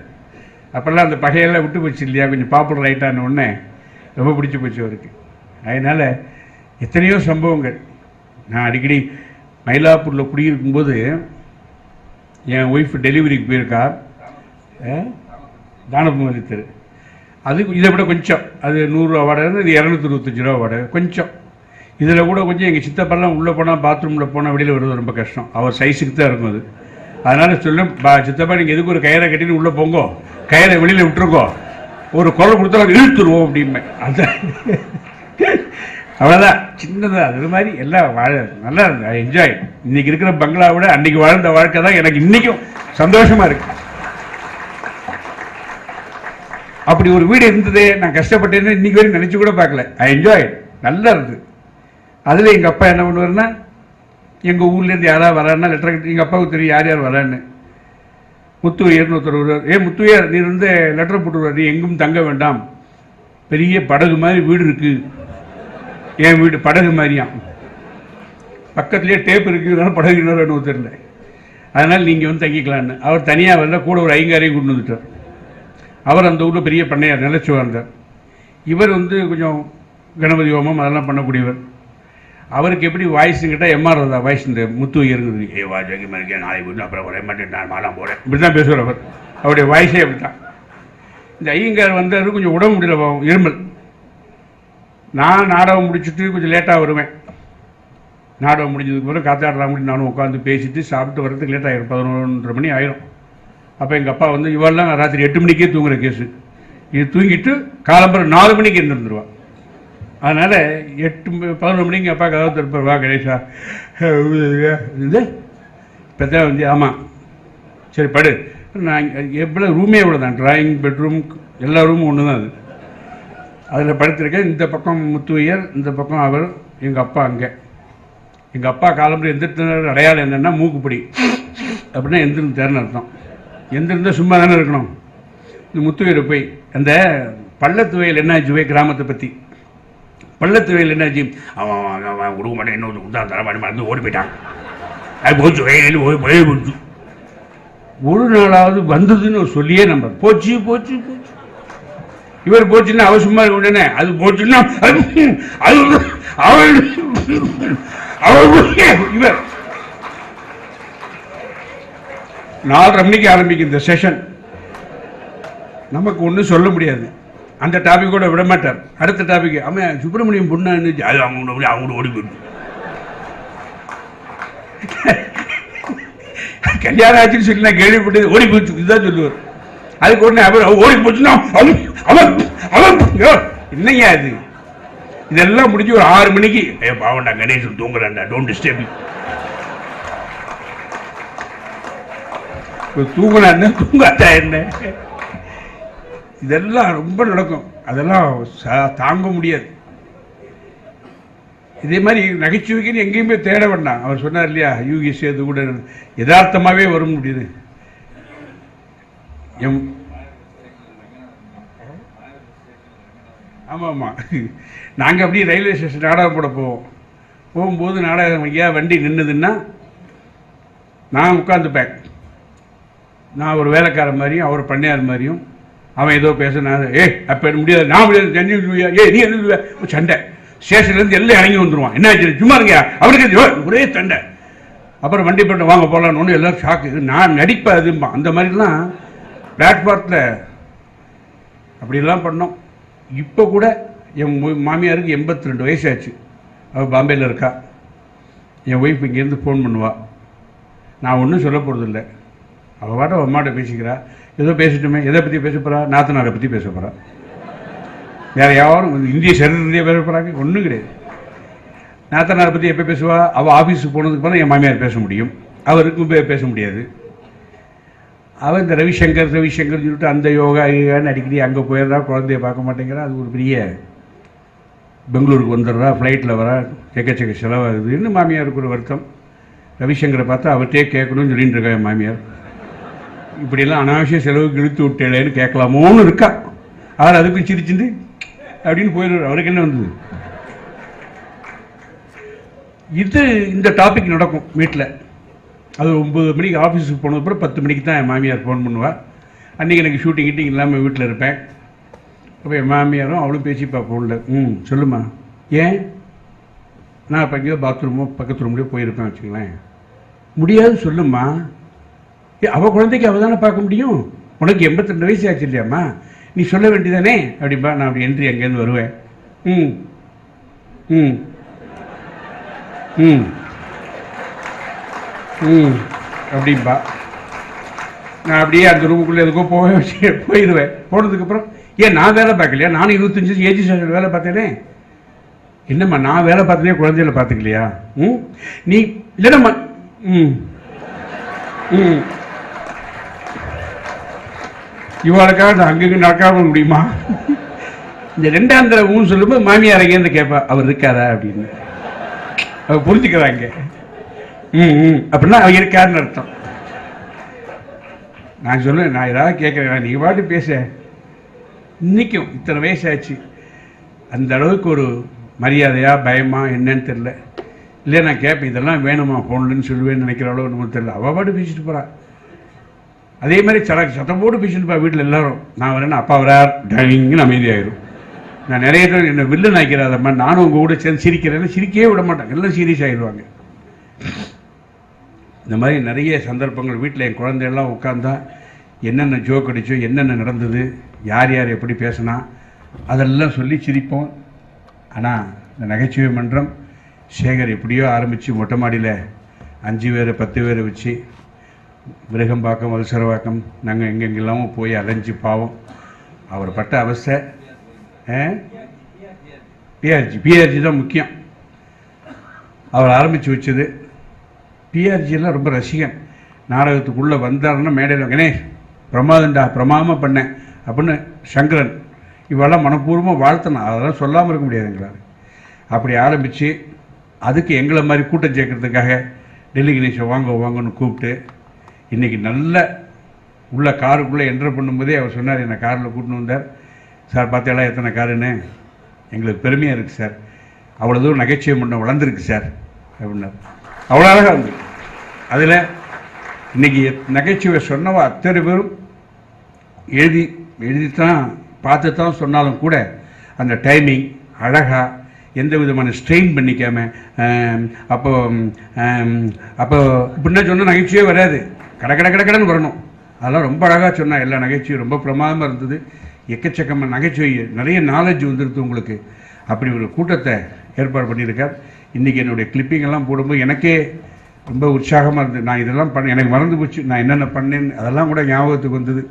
அப்போல்லாம் அந்த பகையெல்லாம் விட்டு போச்சு இல்லையா, கொஞ்சம் பாப்புலர் ஆகிட்டான்னு உடனே ரொம்ப பிடிச்சி போச்சு அவருக்கு. அதனால் எத்தனையோ சம்பவங்கள். நான் அடிக்கடி மயிலாப்பூரில் குடியிருக்கும்போது என் ஒய்ஃப் டெலிவரிக்கு போயிருக்கா, தானபுரி தெரு. அது இதை விட கொஞ்சம், அது 100 ரூபா வாடகை, இது 225 ரூபா வாடகை கொஞ்சம். இதில் கூட கொஞ்சம் எங்கள் சித்தப்பெல்லாம் உள்ளே போனால் பாத்ரூமில் போனால் வெளியில் வருவது ரொம்ப கஷ்டம், அவர் சைஸுக்கு தான் இருக்கும் அது. அதனால் சொல்லும், சித்தப்பா நீங்கள் எதுக்கு ஒரு கயிறை கட்டின்னு உள்ளே போங்கோ, கயிறை வெளியில் விட்டுருக்கோ, ஒரு குரல் கொடுத்தா இழுத்துருவோம் அப்படிமே. அந்த அவ்வளோதான், சின்னதாக அது மாதிரி எல்லாம் நல்லா இருந்தது, என்ஜாய். இன்னைக்கு இருக்கிற பங்களா விட அன்னைக்கு வாழ்ந்த வாழ்க்கை தான் எனக்கு இன்னைக்கும் சந்தோஷமாக இருக்கு. அப்படி ஒரு வீடு இருந்ததே, நான் கஷ்டப்பட்டேன்னு இன்னைக்கு வரைக்கும் நினச்சி கூட பார்க்கல. ஐ என்ஜாய், நல்லா இருந்தது. அதில் எங்கள் அப்பா என்ன பண்ணுவார்னா, எங்கள் ஊர்லேருந்து யாராவது வரான்னா லெட்டர் கட்டி, எங்கள் அப்பாவுக்கு தெரியும் யார் யார் வரான்னு. முத்துவையர்னு ஒருத்தர் வருவார். முத்துவையர் நீ வந்து லெட்டர் போட்டுருவார், நீ எங்கும் தங்க வேண்டாம், பெரிய படகு மாதிரி வீடு இருக்குது, என் வீடு படகு மாதிரியாம், பக்கத்துலேயே டேப் இருக்குதுனால படகு இன்னொரு தெரியல, அதனால் நீங்கள் வந்து தங்கிக்கலான்னு. அவர் தனியாக வரல, கூட ஒரு ஐங்காரையும் கொண்டு வந்துட்டார். அவர் அந்த ஊரில் பெரிய பண்ணையார், நிலச்சி வாழ்ந்தார். இவர் வந்து கொஞ்சம் கணபதி ஹோமம் அதெல்லாம் பண்ணக்கூடியவர். அவருக்கு எப்படி வாய்ஸுன்னு கேட்டால் எம்ஆர் தான் வாய்ஸ். இந்த முத்து இருக்குது, ஏ வா ஜோகி மறுக்கேன் நாளைக்கு வீட்டில் அப்புறம் வரேன் மாட்டேன், நான் மாலாம் போகிறேன், இப்படி தான் பேசுவார் அவர். அவருடைய வாய்ஸே அப்படி தான். இந்த ஐயங்கார் வந்தார், கொஞ்சம் உடம்பு முடியல, இருமல். நான் நாடகம் முடிச்சுட்டு கொஞ்சம் லேட்டாக வருவேன். நாடகம் முடிஞ்சதுக்கு பிறகு காத்தாடுறா முடி நானும் உட்காந்து பேசிட்டு சாப்பிட்டு வர்றதுக்கு லேட் ஆகிடும், 11:30 மணி ஆயிரும். அப்போ எங்கள் அப்பா வந்து, இவெல்லாம் ராத்திரி 8 மணிக்கே தூங்குற கேஸு, இது தூங்கிட்டு காலம்பரம் 4 மணிக்கு இருந்துருவான். அதனால் 11 மணிக்கு அப்பா கதவு திறப்பார், வா கணேஷா இது இப்போ தான் வந்து, ஆமாம் சரி படு. நான் எவ்வளோ ரூமே எவ்வளோ தான், ட்ராயிங் பெட்ரூம் எல்லா ரூமும் ஒன்று தான் அது. அதில் படுத்திருக்கேன். இந்த பக்கம் முத்துவையர், இந்த பக்கம் அவர், எங்கள் அப்பா அங்கே. எங்கள் அப்பா காலம்பரம் எந்திரித்த அடையாளம் என்னென்னா மூக்குப்பொடி அப்படின்னா எந்திருந்து தேர்னு அர்த்தம். எந்திருந்தால் சும்மா தானே இருக்கணும். இந்த முத்துவையரை போய் அந்த பள்ளத்துவையில் என்னாச்சு போய் கிராமத்தை பற்றி, பள்ளத்துவையில் என்னாச்சு, அவன் கொடுக்க மாட்டேன், இன்னொரு கொடுத்தா தரமாட்டேன், மறந்து ஓடி போயிட்டான், அது போச்சு வயலில் போச்சு. ஒரு நாளாவது வந்ததுன்னு சொல்லியே நம்ம போச்சு போச்சு போச்சு. இவர் போச்சுன்னா அவர் சும்மா இருக்க உடனே அது போச்சுன்னா இவர் 4:30 மணிக்கு ஆரம்பிக்கும் இந்த செஷன். நமக்கு ஒன்றும் சொல்ல முடியாது. அந்த டாபிக் கூட விட மாட்டார். அடுத்த டாபிக், அவன் சுப்பிரமணியம் பொண்ணு அது அவங்க ஓடி போயிடும். கல்யாணம் ஆச்சுன்னு சொல்லி நான் கேள்விப்பட்டது ஓடி போச்சு இதுதான் சொல்லுவார். அதுக்கு உடனே அவர் ஓடி போச்சுன்னா என்னையா இது? இதெல்லாம் முடிஞ்சு ஒரு 6 மணிக்கு பாவண்டா கணேசன் தூங்குறாண்டா, டோன்ட் டிஸ்டர்ப். தூங்கினா தூங்காட்டா என்ன? இதெல்லாம் ரொம்ப நடக்கும். அதெல்லாம் தாங்க முடியாது. இதே மாதிரி நகைச்சுவைக்குன்னு எங்கேயுமே தேட வேண்டாம். அவர் சொன்னார் இல்லையா, யூகி சேது கூட யதார்த்தமாகவே வரும் முடியுது. ஆமாம் ஆமாம், நாங்கள் அப்படியே ரயில்வே ஸ்டேஷன் நாடகம் போட போகும்போது நாடகம் ஐயா வண்டி நின்றுதுன்னா நான் உட்காந்துப்பேன். நான் ஒரு வேலைக்காரன் மாதிரியும் அவர் பண்ணையார் மாதிரியும். அவன் ஏதோ பேச, நான் அப்போ முடியாது, நான் முடியாது, நீ என்ன சண்டை. ஸ்டேஷன்லேருந்து எல்லாம் இறங்கி வந்துடுவான். என்ன ஆச்சு சும்மா இருங்க, அவருக்கு ஒரே சண்டை. அப்புறம் வண்டி பண்ண வாங்க போகலான்னு ஒன்று எல்லோரும் ஷாக்கு. நான் நடிப்பேன் அதுமா. அந்த மாதிரிலாம் பிளாட்ஃபார்த்தில் அப்படிலாம் பண்ணோம். இப்போ கூட என் மாமியாருக்கு 82 வயசு ஆச்சு. அவள் பாம்பேயில் இருக்கா. என் ஒய்ஃப் இங்கேருந்து ஃபோன் பண்ணுவாள். நான் ஒன்றும் சொல்ல போகிறதில்லை. அவள் பாட்ட அம்மாட்ட பேசிக்கிறா. ஏதோ பேசிட்டுமே, எதை பற்றி பேச போகிறா? நாத்தனாரை பற்றி பேச போகிறா. வேறு யாரும் இந்திய சரீரத்திலேயே பேச போகிறாங்க? ஒன்றும் கிடையாது. நாத்தனாரை பற்றி எப்போ பேசுவா? அவள் ஆஃபீஸுக்கு போனதுக்கு போனால் என் மாமியார் பேச முடியும், அவருக்கும் பேச முடியாது. அவன் இந்த ரவிசங்கர் சொல்லிட்டு அந்த யோகா யோகான்னு அடிக்கடி அங்கே போயிடுறா, குழந்தைய பார்க்க மாட்டேங்கிறா. அது ஒரு பெரிய பெங்களூருக்கு வந்துடுறா, ஃப்ளைட்டில் வரா, செக்க செலவாகுதுன்னு மாமியாருக்கு ஒரு வருத்தம். ரவிசங்கரை பார்த்தா அவர்கிட்டே கேட்கணும்னு சொல்லிட்டு இருக்கா என் மாமியார். இப்படியெல்லாம் அனாவசிய செலவுக்கு இழுத்து விட்டேன்னு கேட்கலாமோன்னு இருக்கா. அவர் அதுக்கும் சிரிச்சுட்டு அப்படின்னு போயிடுவார். அவருக்கு என்ன வந்தது? இது இந்த டாபிக் நடக்கும் வீட்டில். அது 9 மணிக்கு ஆஃபீஸுக்கு போனதுக்கப்புறம் 10 மணிக்கு தான் என் மாமியார் ஃபோன் பண்ணுவாள். அன்றைக்கி எனக்கு ஷூட்டிங் கிட்டிங் இல்லாமல் வீட்டில் இருப்பேன். அப்போ என் மாமியாரும் அவளும் பேசிப்பா ஃபோனில். சொல்லுமா, ஏன்? நான் இப்போ எங்கேயோ பாத்ரூமோ பக்கத்து ரூம்லேயோ போயிருப்பேன் வச்சுங்களேன். முடியாது சொல்லுமா. அவள் குழந்தைக்கு அவள் தானே பார்க்க முடியும். உனக்கு 82 வயசு ஆச்சு இல்லையாம்மா, நீ சொல்ல வேண்டியதானே அப்படின்பா. நான் அப்படி என்ட்ரி அங்கேருந்து வருவேன். ம் ம் ம் ம் அப்படின்பா. நான் அப்படியே அந்த ரூமுக்குள்ளே எதுக்கோ போயிடுவேன். போனதுக்கப்புறம் ஏன் நான் வேலை பார்க்கலையா? நானும் 25 ஏஜி சார் வேலை பார்த்தேனே. என்னம்மா நான் வேலை பார்த்தனே, குழந்தையில பார்த்துக்கலையா? நீ இல்லைனம்மா. இவாளுக்காக நான் அங்கங்கே நடக்காம முடியுமா? இந்த 2ஆம் தடவை சொல்லும்போது மாமியார் அங்கேருந்து கேட்பா, அவர் இருக்காரா அப்படின்னு. அவ புரிஞ்சுக்கிறாங்க. அப்படின்னா அவங்க இருக்காருன்னு அர்த்தம். நான் சொல்லுவேன், நான் ஏதாவது கேட்குறேன், நீங்கள் பாட்டு பேச. இன்னைக்கும் இத்தனை வயசாச்சு, அந்த அளவுக்கு ஒரு மரியாதையா பயமா என்னன்னு தெரில. இல்லை நான் கேட்பேன், இதெல்லாம் வேணுமா ஃபோன்லன்னு சொல்லுவேன்னு நினைக்கிற அளவு ஒன்றும் தெரில. அவள் பாட்டு பேசிட்டு போகிறா. அதே மாதிரி சத்தம் போட்டு பேசிட்டு போய் வீட்டில் எல்லாரும். நான் வரேன்னா அப்பா வரார் டைனிங்னு அமைதியாகிடும். நான் நிறைய பேர் என்னை வில்லு நாய்க்கிறாதம்மா, நானும் உங்கள் கூட சேர்ந்து சிரிக்கிறேன்னு சிரிக்கவே விட மாட்டேன். எல்லாம் சீரியஸ் ஆகிடுவாங்க. இந்த மாதிரி நிறைய சந்தர்ப்பங்கள் வீட்டில் என் குழந்தையெல்லாம் உட்காந்தா என்னென்ன ஜோக் அடிச்சோ, என்னென்ன நடந்தது, யார் யார் எப்படி பேசினா அதெல்லாம் சொல்லி சிரிப்போம். ஆனால் இந்த நகைச்சுவை மன்றம் சேகர் எப்படியோ ஆரம்பித்து மொட்டை மாடியில் 5 பேர் 10 பேரை வச்சு விருகம்பாக்கம் வல்சரவாக்கம் நாங்கள் எங்கெங்கெல்லாமும் போய் அலைஞ்சு பாவம். அவர் பட்ட அவஸ்தை. பிஆர்ஜி தான் முக்கியம். அவர் ஆரம்பித்து வச்சது. பிஆர்ஜியெல்லாம் ரொம்ப ரசிகன். நாடகத்துக்குள்ளே வந்தாருன்னா மேடையில் கணேஷ் பிரமாதண்டா, பிரமாதமாக பண்ணேன் அப்படின்னு சங்கரன் இவெல்லாம் மனப்பூர்வமாக வாழ்த்தினான். அதெல்லாம் சொல்லாமல் இருக்க முடியாது எங்களால். அப்படி ஆரம்பித்து அதுக்கு எங்களை மாதிரி கூட்டம் சேர்க்கறதுக்காக டெல்லி கணேஷை வாங்கன்னு கூப்பிட்டு இன்றைக்கி நல்ல உள்ள காருக்குள்ளே என்ட்ரு பண்ணும்போதே அவர் சொன்னார், என்னை காரில் கூட்டின்னு வந்தார். சார் பார்த்தீங்களா எத்தனை காருன்னு, எங்களுக்கு பெருமையாக இருக்குது சார், அவ்வளோ தூரம் நகைச்சுவை மன்றம் வளர்ந்துருக்கு சார் அப்படின்னார். அவ்வளோ அழகாக இருந்து. அதில் இன்றைக்கி நகைச்சுவை சொன்னவா அத்தனை பேரும் எழுதித்தான் பார்த்து தான் சொன்னாலும் கூட அந்த டைமிங் அழகாக எந்த விதமான ஸ்ட்ரெயின் பண்ணிக்காமல் அப்போ இப்படின்னா சொன்னால் நகைச்சுவே வராது, கடன்னு வரணும். அதெல்லாம் ரொம்ப அழகாக சொன்னால் எல்லா நகைச்சுவையும் ரொம்ப பிரமாதமாக இருந்தது. எக்கச்சக்கமாக நகைச்சுவை, நிறைய நாலேஜ் வந்துடுது உங்களுக்கு. அப்படி ஒரு கூட்டத்தை ஏற்பாடு பண்ணியிருக்கார். இன்றைக்கி என்னுடைய கிளிப்பிங்கெல்லாம் போடும்போது எனக்கே ரொம்ப உற்சாகமாக இருந்தது. நான் இதெல்லாம் எனக்கு மறந்து போச்சு, நான் என்னென்ன பண்ணேன்னு அதெல்லாம் கூட ஞாபகத்துக்கு வந்தது.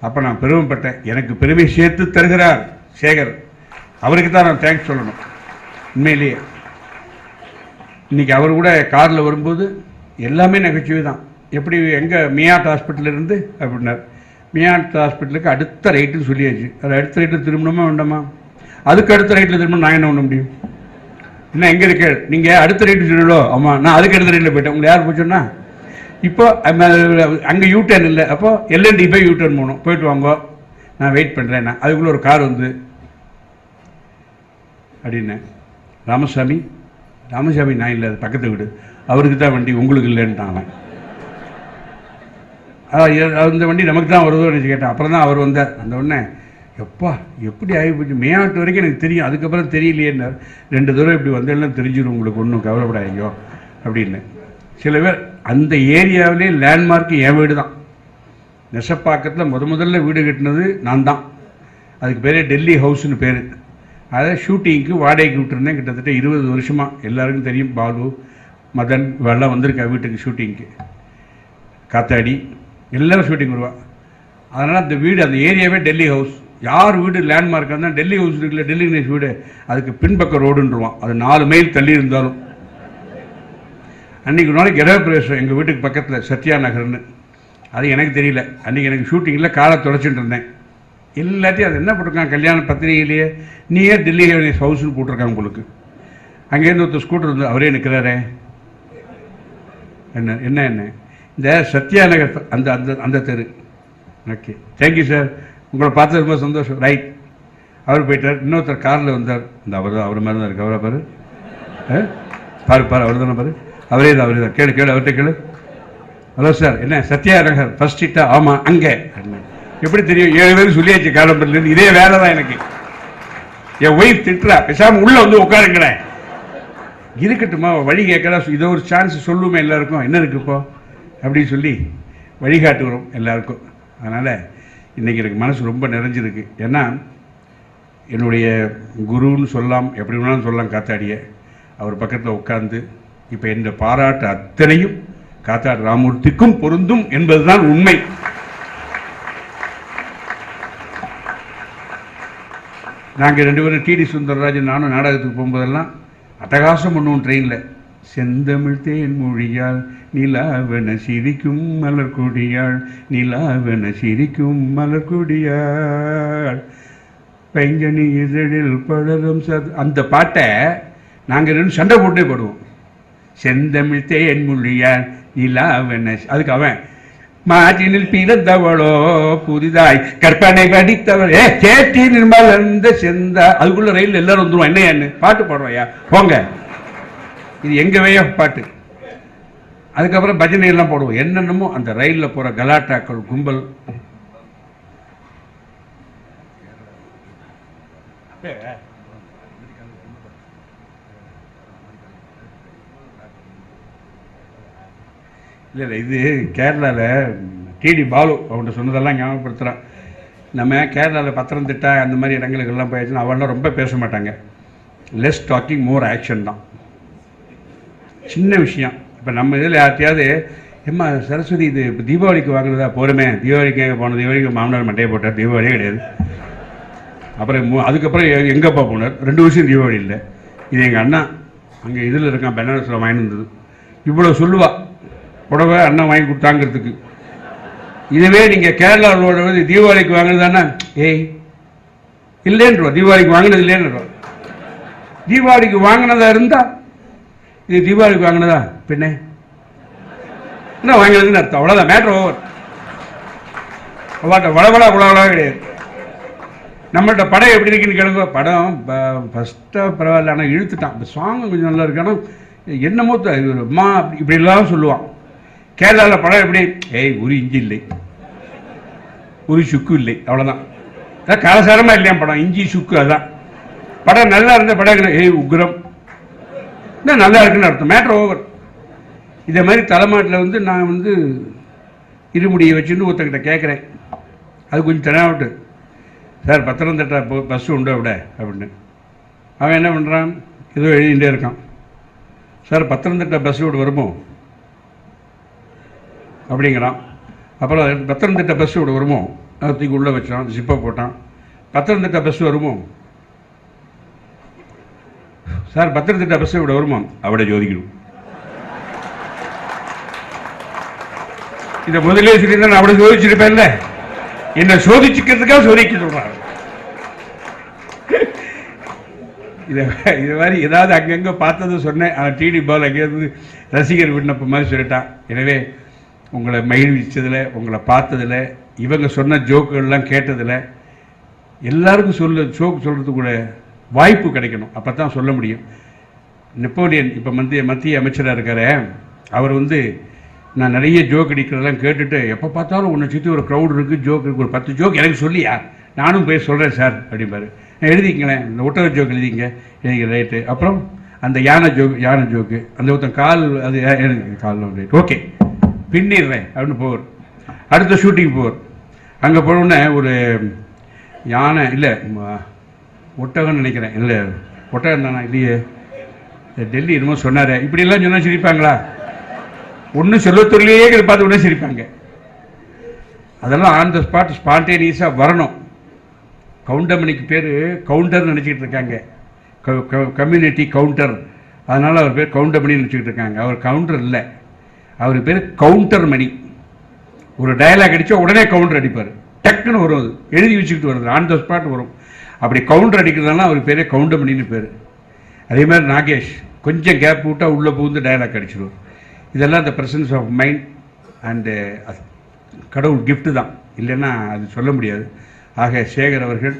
அப்போ நான் பெருமைப்பட்டேன். எனக்கு பெருமை சேர்த்து தருகிறார் சேகர், அவருக்கு தான் நான் தேங்க்ஸ் சொல்லணும் உண்மையிலேயே. இன்றைக்கி அவர் கூட காரில் வரும்போது எல்லாமே நகைச்சுவை தான். எப்படி எங்கே மியாட் ஹாஸ்பிட்டல் இருந்து அப்படின்னார். மியாட் ஹாஸ்பிட்டலுக்கு அடுத்த ரைட்டுன்னு சொல்லியாச்சு. அது அடுத்த ரைட்டில் திரும்பணுமா வேண்டாமா? அதுக்கு அடுத்த ரைட்டில் திரும்ப நான் என்ன பண்ண முடியும்? என்ன எங்கே இருக்க நீங்கள் அடுத்த ரைட்டு சொல்லலோ? ஆமாம், நான் அதுக்கு அடுத்த ரைட்டில் போயிட்டேன். உங்களை யார் போச்சோன்னா இப்போ அங்கே யூட்டர்ன் இல்லை, அப்போ எல்என்டி போய் யூட்டர்ன் போகணும். போயிட்டு வாங்க, நான் வெயிட் பண்ணுறேன். நான் அதுக்குள்ளே ஒரு கார் வந்து அப்படின்னேன். ராமசாமி நான் இல்லை, அது பக்கத்து வீடு, அவருக்கு தான் வண்டி, உங்களுக்கு இல்லைன்ட்டாங்க. அந்த வண்டி நமக்கு தான் வருதோ நினச்சி கேட்டேன். அப்புறம் தான் அவர் வந்தார். அந்த உடனே எப்பா எப்படி ஆகிப்போச்சு, மேயாட்டு வரைக்கும் எனக்கு தெரியும், அதுக்கப்புறம் தெரியலையேன்னார். 2 தடவை இப்படி வந்தெல்லாம் தெரிஞ்சிடும் உங்களுக்கு, ஒன்றும் கவலைப்படாதீங்க அப்படின்னு. சில பேர் அந்த ஏரியாவிலே லேண்ட்மார்க் என் வீடு தான். நெசப்பாக்கத்தில் முதல்ல வீடு கட்டினது நான் தான். அதுக்கு பேரே டெல்லி ஹவுஸ்னு பேர். அதை ஷூட்டிங்க்கு வாடகைக்கு விட்டுருந்தேன் கிட்டத்தட்ட 20 வருஷமாக. எல்லாருக்கும் தெரியும், பாலு, மதன் இவெல்லாம் வந்திருக்கா வீட்டுக்கு ஷூட்டிங்க்கு. காத்தாடி எல்லோரும் ஷூட்டிங் வருவா. அதனால் அந்த வீடு, அந்த ஏரியாவே டெல்லி ஹவுஸ். யார் வீடு லேண்ட்மார்க் இருந்தால் டெல்லி ஹவுஸ் இருக்குல்ல, டெல்லி கணேஷ் வீடு, அதுக்கு பின்பக்க ரோடுன்றுவான். அது 4 மைல் தள்ளி இருந்தாலும். அன்றைக்கி ஒரு நாளைக்கு கிரகப்பிரவேசம் எங்கள் வீட்டுக்கு பக்கத்தில் சத்யா நகர்னு. அது எனக்கு தெரியல. அன்றைக்கி எனக்கு ஷூட்டிங்கில் காலை தொடச்சிட்டு இருந்தேன். எல்லாத்தையும் அது என்ன போட்டிருக்காங்க கல்யாண பத்திரிகையிலேயே, நீயே டெல்லி கணேஷ் ஹவுஸ்னு போட்டிருக்காங்க உங்களுக்கு. அங்கேருந்து ஒருத்தர் ஸ்கூட்டர் வந்து அவரே நிற்கிறாரே. என்ன இந்த சத்யா நகர் அந்த அந்த அந்த தெரு. ஓகே, தேங்க்யூ சார், உங்களை பார்த்தது ரொம்ப சந்தோஷம். ரைட், அவர் போயிட்டார். இன்னொருத்தர் காரில் வந்தார். இந்த அவர் மாதிரி தான் இருக்கு. அவரை பாரு அவர் தானே பாரு, அவரே தான். கேளு அவர்கிட்ட கேளு. ஹலோ சார், என்ன சத்யா நகர் ஃபர்ஸ்ட் ஸ்ட்ரீட்டா? ஆமாம், அங்கே. எப்படி தெரியும்? 7 பேர் சொல்லியாச்சு காலம்பரிலேருந்து. இதே வேலை தான் எனக்கு. என் ஒய்ஃப் திட்டுறா, பேசாமல் உள்ளே வந்து உட்காருங்களேன். இருக்கட்டுமா, வழி கேட்கறா, இதை ஒரு சான்ஸ் சொல்லுமே எல்லாருக்கும், என்ன இருக்கு இப்போ அப்படின்னு சொல்லி வழிகாட்டுகிறோம் எல்லாருக்கும். அதனால் இன்றைக்கி எனக்கு மனசு ரொம்ப நிறைஞ்சிருக்கு. ஏன்னா என்னுடைய குருன்னு சொல்லலாம், எப்படி வேணாலும் சொல்லலாம் காத்தாடிய. அவர் பக்கத்தில் உட்கார்ந்து இப்போ இந்த பாராட்டு அத்தனையும் காத்தாடி ராமூர்த்திக்கும் பொருந்தும் என்பதுதான் உண்மை. நாங்கள் 2 பேரும் டிடி சுந்தரராஜன் நானும் நாடகத்துக்கு போகும்போதெல்லாம் அட்டகாசம் பண்ணுவோம் ட்ரெயினில். செந்தமிழ் தேன் மொழியால் நிலாவென சிரிக்கும் மலர்கொடியாள், நிலாவென சிரிக்கும் மலர்கொடியாள், பைங்கனி இதழில் படரும் அந்த பாட்டை நாங்கள் 2 சண்டை போட்டே பாடுவோம். செந்தமிழ் தேன் மொழியால் நிலாவென, அதுக்கு அவன் மாற்றினில் பிறந்தவளோ புதிதாய் கற்பனை படித்தவள் சேற்றினில் மலர்ந்த செந்தா. அதுக்குள்ள ரயில் எல்லாரும் வந்துருவோம். என்னையான்னு பாட்டு பாடுவோம்யா போங்க, இது எங்க வேய பாட்டு. அதுக்கப்புறம் பஜனை எல்லாம் போடுவோம். என்னென்னமோ அந்த ரயிலில் போற கலாட்டாக்கள் கும்பல். இல்லை இது கேரளாவில் டிடி பாலு அவன்கிட்ட சொன்னதெல்லாம் ஞாபகப்படுத்துகிறான். நம்ம கேரளாவில் பத்தனந்திட்டா அந்த மாதிரி இடங்களுக்கெல்லாம் போயிடுச்சுன்னா அவெல்லாம் ரொம்ப பேச மாட்டாங்க. லெஸ் டாக்கிங் மோர் ஆக்ஷன் தான். சின்ன விஷயம். இப்போ நம்ம இதில் யார்ட்டையாவது எம்மா சரஸ்வதி இது இப்போ தீபாவளிக்கு வாங்கினதா போகிறோமே, தீபாவளிக்கு எங்கே போனோம், தீபாவளிக்கு மாமனார் மண்டையை போட்டார், தீபாவளியே கிடையாது. அப்புறம் அதுக்கப்புறம் எங்கப்பா போனார், 2 வருஷம் தீபாவளி இல்லை. இது எங்கள் அண்ணா அங்கே இதில் இருக்கான், பெனாரஸில் வாங்கி இருந்தது. இவ்வளோ சொல்லுவா புடவை அண்ணன் வாங்கி கொடுத்தாங்கிறதுக்கு. இதுவே நீங்கள் கேரளாவோட வந்து தீபாவளிக்கு வாங்கினதானா, ஏய் இல்லைன்றோம், தீபாவளிக்கு வாங்கினது இல்லைன்றோம். தீபாவளிக்கு வாங்கினதா இருந்தா இது தீபாவளிக்கு வாங்கினதா பின்னே என்ன வாங்கினதுன்னு அர்த்தம். அவ்வளோதான், மேட்ரு ஓவர். வளவளா உலகளா கிடையாது. நம்மள்கிட்ட படம் எப்படி இருக்குன்னு கேளுங்க. படம் ஃபஸ்ட்டாக பரவாயில்ல, ஆனால் இழுத்துட்டான். இந்த சாங் கொஞ்சம் நல்லா இருக்கு, ஆனால் என்னமோ அம்மா இப்படிலாம் சொல்லுவான். கேரளாவில் படம் எப்படி, ஏய் ஒரு இஞ்சி இல்லை, ஒரு சுக்கு இல்லை, அவ்வளோதான். அதான் காலசாரமாக இல்லையா படம், இஞ்சி சுக்கு. அதுதான் படம். நல்லா இருந்த படம் ஏய் உக்ரம், இன்னும் நல்லா இருக்குன்னு அர்த்தம். Matter over. இதே மாதிரி தலைமாட்டில் வந்து நான் வந்து இருமுடியை வச்சுட்டு ஒருத்தங்கிட்ட கேட்குறேன், அது கொஞ்சம் தெனாவிட்டு, சார் பத்தனந்திட்டா பஸ்ஸு உண்டா விட அப்படின்னு. அவன் என்ன பண்ணுறான், ஏதோ எழுதிகிட்டே இருக்கான். சார் பத்தனந்திட்டா பஸ் விட வருமோ அப்படிங்கிறான். அப்புறம் பத்தனந்திட்டா பஸ் விட வருமோ, அதை தூக்கி உள்ளே வச்சான், ஜிப்பை போட்டான். பத்தனந்திட்டா பஸ் வருமோ சார், பத்தனந்திட்டா பஸ் விட வருமோ, அவட ஜோதிக்கணும். இதை முதலே சொல்லியிருந்தா நான் அவட சோதிச்சிருப்பேன்ல. என்னை சோதிச்சுக்கிறதுக்காக சோதிக்க சொல்றாரு. இது மாதிரி ஏதாவது அங்கங்கே பார்த்ததை சொன்னேன். டிடி பால் அங்கேருந்து ரசிகர் விண்ணப்பம் மாதிரி சொல்லிட்டான். எனவே உங்களை மகிழ்விச்சதில், உங்களை பார்த்ததில், இவங்க சொன்ன ஜோக்குகள்லாம் கேட்டதில், எல்லாருக்கும் ஜோக்கு சொல்கிறது கூட வாய்ப்பு கிடைக்கணும். அப்போ தான் சொல்ல முடியும். நெப்போலியன் இப்போ மத்திய அமைச்சராக இருக்கார். அவர் நான் நிறைய ஜோக் அடிக்கிறதெல்லாம் கேட்டுட்டு, எப்போ பார்த்தாலும் உன்னை சுற்றி ஒரு க்ரௌட் இருக்குது, ஜோக் இருக்குது, ஒரு 10 ஜோக் எனக்கு சொல்லியா, நானும் போய் சொல்கிறேன் சார் அப்படிம்பாரு. எழுதிங்களேன், இந்த ஒட்டக ஜோக் எழுதிங்க. ரைட்டு. அப்புறம் அந்த யானை ஜோக்கு, அந்த ஒருத்தன் கால், அது கால் ரைட், ஓகே பின்னிடுறேன் அப்படின்னு போவார். அடுத்த ஷூட்டிங் போவார். அங்கே போனோடனே ஒரு யானை இல்லை, ஒட்டகம்னு நினைக்கிறேன், இல்லை ஒட்டகம் தானே, இல்லையே டெல்லி என்னமோ சொன்னார். இப்படியெல்லாம் சொன்னால் சிரிப்பாங்களா? ஒன்றும் சொல்லத்தொழிலேயே பார்த்து உடனே சிரிப்பாங்க. அதெல்லாம் ஆன் த ஸ்பாட் ஸ்பான்டேனியஸாக வரணும். கவுண்டமணிக்கு பேர் கவுண்டர்னு நினச்சிக்கிட்டு இருக்காங்க, கம்யூனிட்டி கவுண்டர். அதனால் அவர் பேர் கவுண்டமணின்னு நினச்சிக்கிட்டு இருக்காங்க. அவர் கவுண்டர் இல்லை, அவர் பேர் கவுண்டர் மணி. ஒரு டயலாக் அடித்தா உடனே கவுண்டர் அடிப்பார். டக்குன்னு வரும், அது எழுதி வச்சுக்கிட்டு வருது, ஆன் த ஸ்பாட் வரும். அப்படி கவுண்டர் அடிக்கிறதுனால அவர் பேரே கவுண்டமணின்னு பேர். அதே மாதிரி நாகேஷ் கொஞ்சம் கேப் விட்டால் உள்ளே புகுந்து டயலாக் அடிச்சிடுவார். இதெல்லாம் அந்த ப்ரெசன்ஸ் ஆஃப் மைண்ட் அண்டு கடவுள் கிஃப்ட்டு தான், இல்லைன்னா அது சொல்ல முடியாது. ஆக சேகர் அவர்கள்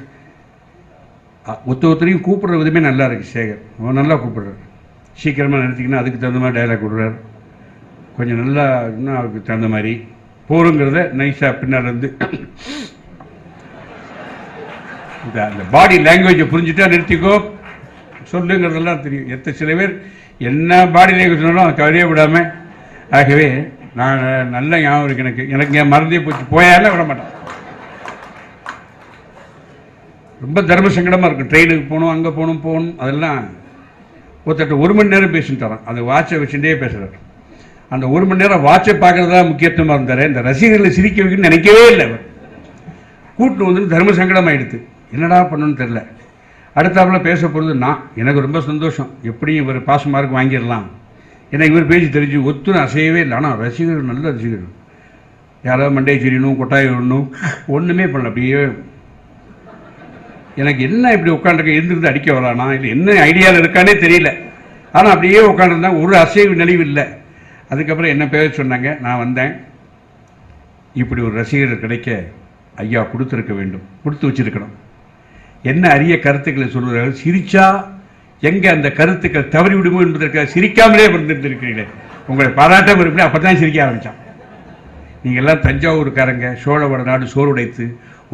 ஒருத்தரையும் கூப்பிட்ற விதமே நல்லா இருக்குது. சேகர் அவன் நல்லா கூப்பிட்றாரு. சீக்கிரமாக நிறுத்திங்கன்னா அதுக்கு தகுந்த மாதிரி டைலாக் விடுறாரு. கொஞ்சம் நல்லா இன்னும் அதுக்கு தகுந்த மாதிரி போருங்கிறத நைஸாக பின்னால் இருந்து அந்த பாடி லாங்குவேஜை புரிஞ்சுட்டா நிறுத்திக்கோ சொல்லுங்கிறதெல்லாம் தெரியும். சில பேர் என்ன பாடி லாங்குவேஜ் சொன்னாலும் அதை கவலையே விடாமல். ஆகவே நான் நல்ல ஞாபகம் இருக்கு எனக்கு என் மறந்தே போச்சு, போயால விட மாட்டேன். ரொம்ப தர்ம சங்கடமாக இருக்கும். ட்ரெயினுக்கு போகணும், அங்கே போகணும், அதெல்லாம் ஒருத்தட்ட 1 மணி நேரம் பேசிட்டு தரோம். அந்த வாட்சை வச்சுட்டே பேசுகிறார். அந்த 1 மணி நேரம் வாட்சை பார்க்குறதா முக்கியத்துவமாக இருந்தார். இந்த ரசிகர்களை சிரிக்க வைக்கணும்னு நினைக்கவே இல்லை. அவர் கூட்டு தர்ம சங்கடமாயிடுது. என்னடா பண்ணணும்னு தெரில. அடுத்தாப்புல பேச போகிறது எனக்கு ரொம்ப சந்தோஷம். எப்படியும் இவர் பாஸ் மார்க் வாங்கிடலாம். ஏன்னா இவர் பேசி தெரிஞ்சு ஒத்துன்னு அசையவே இல்லை. ஆனால் ரசிகர்கள் நல்ல ரசிகர்கள். யாராவது மண்டையை சிரியணும், கொட்டாய் விடணும், ஒன்றுமே பண்ணல. அப்படியே எனக்கு என்ன இப்படி உட்காந்துருக்க, இருந்திருந்து அடிக்க வரானா இல்லை என்ன ஐடியாவில் இருக்கானே தெரியல. ஆனால் அப்படியே உட்காந்துருந்தாங்க, ஒரு அசைவு நெளிவு இல்லை. அதுக்கப்புறம் என்ன பேச சொன்னாங்க. நான் வந்தேன். இப்படி ஒரு ரசிகர் கிடைக்க ஐயா கொடுத்துருக்க வேண்டும், கொடுத்து வச்சிருக்கணும். என்ன அரிய கருத்துக்களை சொல்கிறார்கள். சிரிச்சா எங்கே அந்த கருத்துக்கள் தவறி விடுமோ என்பதற்காக சிரிக்காமலே வந்துட்டு இருக்கிறீங்களே, உங்களை பாராட்டாமல் இருப்பேன். அப்போ தான் சிரிக்க ஆரம்பித்தான். நீங்கள் எல்லாம் தஞ்சாவூருக்காரங்க, சோழவட நாடு சோறு உடைத்து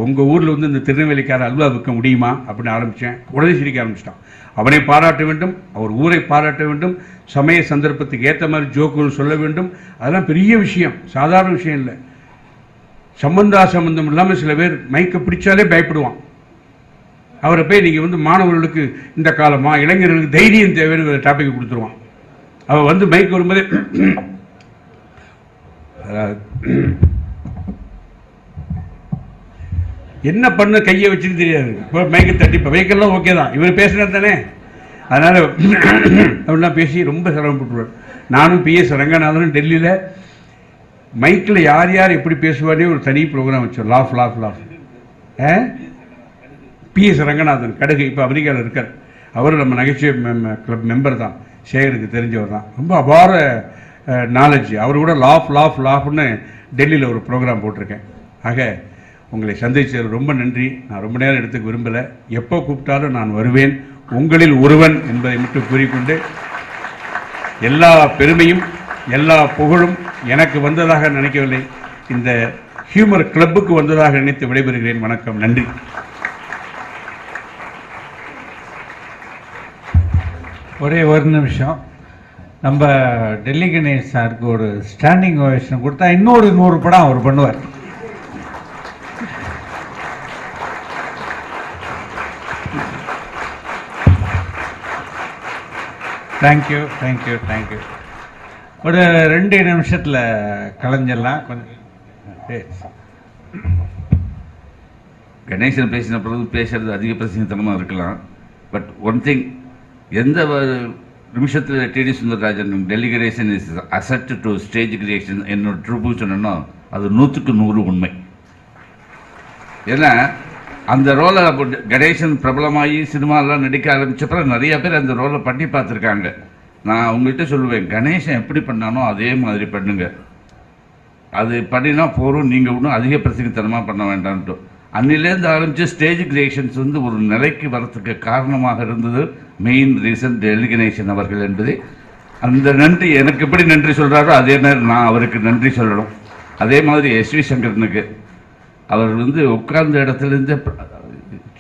உங்கள் ஊரில் இந்த திருநெல்வேலிக்கார அல்வா விற்க முடியுமா அப்படின்னு ஆரம்பித்தேன். உடனே சிரிக்க ஆரம்பிச்சிட்டான். அவனை பாராட்ட வேண்டும், அவர் ஊரை பாராட்ட வேண்டும், சமய சந்தர்ப்பத்துக்கு ஏற்ற மாதிரி ஜோக்குகள் சொல்ல வேண்டும். அதெல்லாம் பெரிய விஷயம், சாதாரண விஷயம் இல்லை. சம்பந்தம் இல்லாமல் சில பேர் மைக்கை பிடிச்சாலே பயப்படுவான். அவரை போய் நீங்கள் மாணவர்களுக்கு இந்த காலமா இளைஞர்களுக்கு தைரியம் தேவைன்னு டாபிக் கொடுத்துருவான். அவள் மைக் வரும்போதே என்ன பண்ண கையை வச்சுன்னு தெரியாது. இப்போ மைக்கை தட்டி இப்போ மைக்கெல்லாம் ஓகே தான், இவர் பேசுனா தானே. அதனால் அப்படிலாம் பேசி ரொம்ப சிரமப்பட்டுருவார். நானும் PS ரங்கநாதனும் டெல்லியில் மைக்கில் யார் யார் எப்படி பேசுவானே ஒரு தனி ப்ரோக்ராம் வச்சோம். லாஃப் PS ரங்கநாதன் கடுகு இப்போ அமெரிக்காவில் இருக்கார். அவர் நம்ம நகைச்சுவை கிளப் மெம்பர் தான், சேகருக்கு தெரிஞ்சவர் தான். ரொம்ப அபார நாலேஜ். அவர் கூட லாஃப்னு டெல்லியில் ஒரு ப்ரோக்ராம் போட்டிருக்கேன். ஆக உங்களை சந்திச்சது ரொம்ப நன்றி. நான் ரொம்ப நேரம் எடுத்துக்க விரும்பலை. எப்போ கூப்பிட்டாலும் நான் வருவேன், உங்களில் ஒருவன் என்பதை மட்டும் கூறிக்கொண்டு எல்லா பெருமையும் எல்லா புகழும் எனக்கு வந்ததாக நினைக்கவில்லை, இந்த ஹியூமர் கிளப்புக்கு வந்ததாக நினைத்து விடைபெறுகிறேன். வணக்கம், நன்றி. ஒரே ஒரு நிமிஷம். நம்ம டெல்லி கணேஷ் சாருக்கு ஒரு ஸ்டாண்டிங் ஓவேஷன் கொடுத்தா இன்னொரு 100 படம் அவர் பண்ணுவார். தேங்க்யூ. ஒரு 2 நிமிஷத்தில் கலைஞ்சிடலாம் கொஞ்சம். கணேசன் பேசின பிறகு பேசுறது அதிக பிரச்சனைத்தனமாக இருக்கலாம். பட் ஒன் திங், எந்த நிமிஷத்தில் DD Sundararajan delegation is asset to stage creation என்னோட ட்ரூப்பு சொன்னோன்னா அது 100க்கு 100 உண்மை. ஏன்னா அந்த ரோலை கணேசன் பிரபலமாகி சினிமாலாம் நடிக்க ஆரம்பித்தப்பறம் நிறைய பேர் அந்த ரோலை பண்ணி பார்த்துருக்காங்க. நான் அவங்ககிட்ட சொல்லுவேன், கணேசன் எப்படி பண்ணானோ அதே மாதிரி பண்ணுங்க, அது பண்ணினா போகிறோம், நீங்கள் ஒன்றும் அதிக பிரச்சனைத்தனமாக பண்ண வேண்டாம்ட்டு. அன்னிலேருந்து ஆரம்பித்து ஸ்டேஜ் கிரியேஷன்ஸ் வந்து ஒரு நிலைக்கு வரத்துக்கு காரணமாக இருந்தது மெயின் ரீசன் டெலிகனேஷன் அவர்கள் என்பது. அந்த நன்றி எனக்கு எப்படி நன்றி சொல்கிறாரோ அதே மாதிரி நான் அவருக்கு நன்றி சொல்லணும். அதே மாதிரி எஸ்வி சங்கரனுக்கு, அவர் வந்து உட்கார்ந்த இடத்துலேருந்து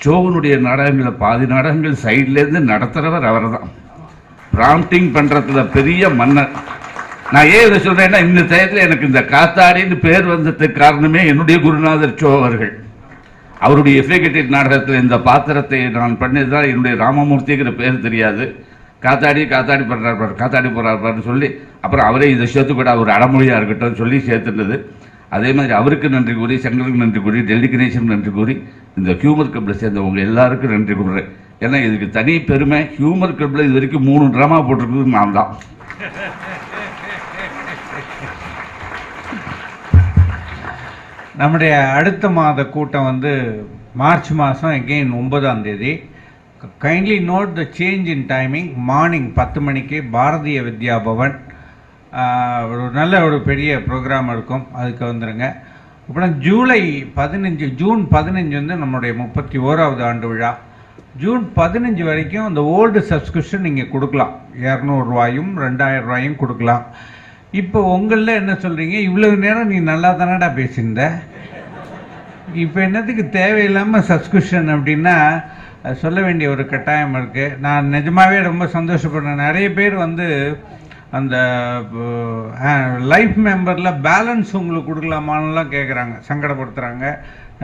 சோவனுடைய நாடகங்களை பாதி நாடகங்கள் சைட்லேருந்து நடத்துகிறவர் அவர் தான். ப்ராம்ப்டிங் பண்ணுறதுல பெரிய மன்னர். நான் ஏன் இதை சொல்கிறேன்னா, இந்த டயத்தில் எனக்கு இந்த காத்தாடின்னு பேர் வந்ததுக்கு காரணமே என்னுடைய குருநாதர் சோ அவர்கள். அவருடைய எஃபெக்டிவ் நாடகத்தில் இந்த பாத்திரத்தை நான் பண்ணது தான் என்னுடைய ராமமூர்த்திங்கிற பேர் தெரியாது. காத்தாடி காத்தாடி பண்ணுறாரு, காத்தாடி போகிறாருன்னு சொல்லி அப்புறம் அவரே இதை சேர்த்து கூட அவர் அடமொழியாக இருக்கட்டும் சொல்லி சேர்த்துனது. அதே மாதிரி அவருக்கு நன்றி கூறி, சங்கருக்கு நன்றி கூறி, டெல்லி கணேசனுக்கு நன்றி கூறி, இந்த ஹியூமர் கிளப்பில் சேர்ந்தவங்க எல்லாருக்கும் நன்றி கூறுறேன். ஏன்னா இதுக்கு தனி பெருமை. ஹியூமர் கிளப்பில் இது வரைக்கும் 3 ட்ராமா போட்டிருக்குது நான் தான். நம்முடைய அடுத்த மாத கூட்டம் வந்து மார்ச் மாதம் எகெயின் 9ஆம் தேதி. Kindly note the change in timing. Morning 10 மணிக்கு பாரதிய வித்யா பவன். ஒரு நல்ல ஒரு பெரிய ப்ரோக்ராம் இருக்கும், அதுக்கு வந்துடுங்க. அப்புறம் ஜூன் 15 வந்து நம்மளுடைய 31வது ஆண்டு விழா. ஜூன் 15 வரைக்கும் அந்த ஓல்டு சப்ஸ்கிரிப்ஷன் நீங்கள் கொடுக்கலாம். 200 ரூபாயும் 2000 ரூபாயும் கொடுக்கலாம். இப்போ உங்களில் என்ன சொல்கிறீங்க, இவ்வளவு நேரம் நீ நல்லா தானடா பேசியிருந்த, இப்போ என்னத்துக்கு தேவையில்லாமல் சப்ஸ்கிரிப்ஷன் அப்படின்னா சொல்ல வேண்டிய ஒரு கட்டாயம் இருக்குது. நான் நிஜமாகவே ரொம்ப சந்தோஷப்படுறேன். நிறைய பேர் வந்து அந்த லைஃப் மெம்பரில் பேலன்ஸ் உங்களுக்கு கொடுக்கலாமான்லாம் கேட்குறாங்க, சங்கடப்படுத்துகிறாங்க.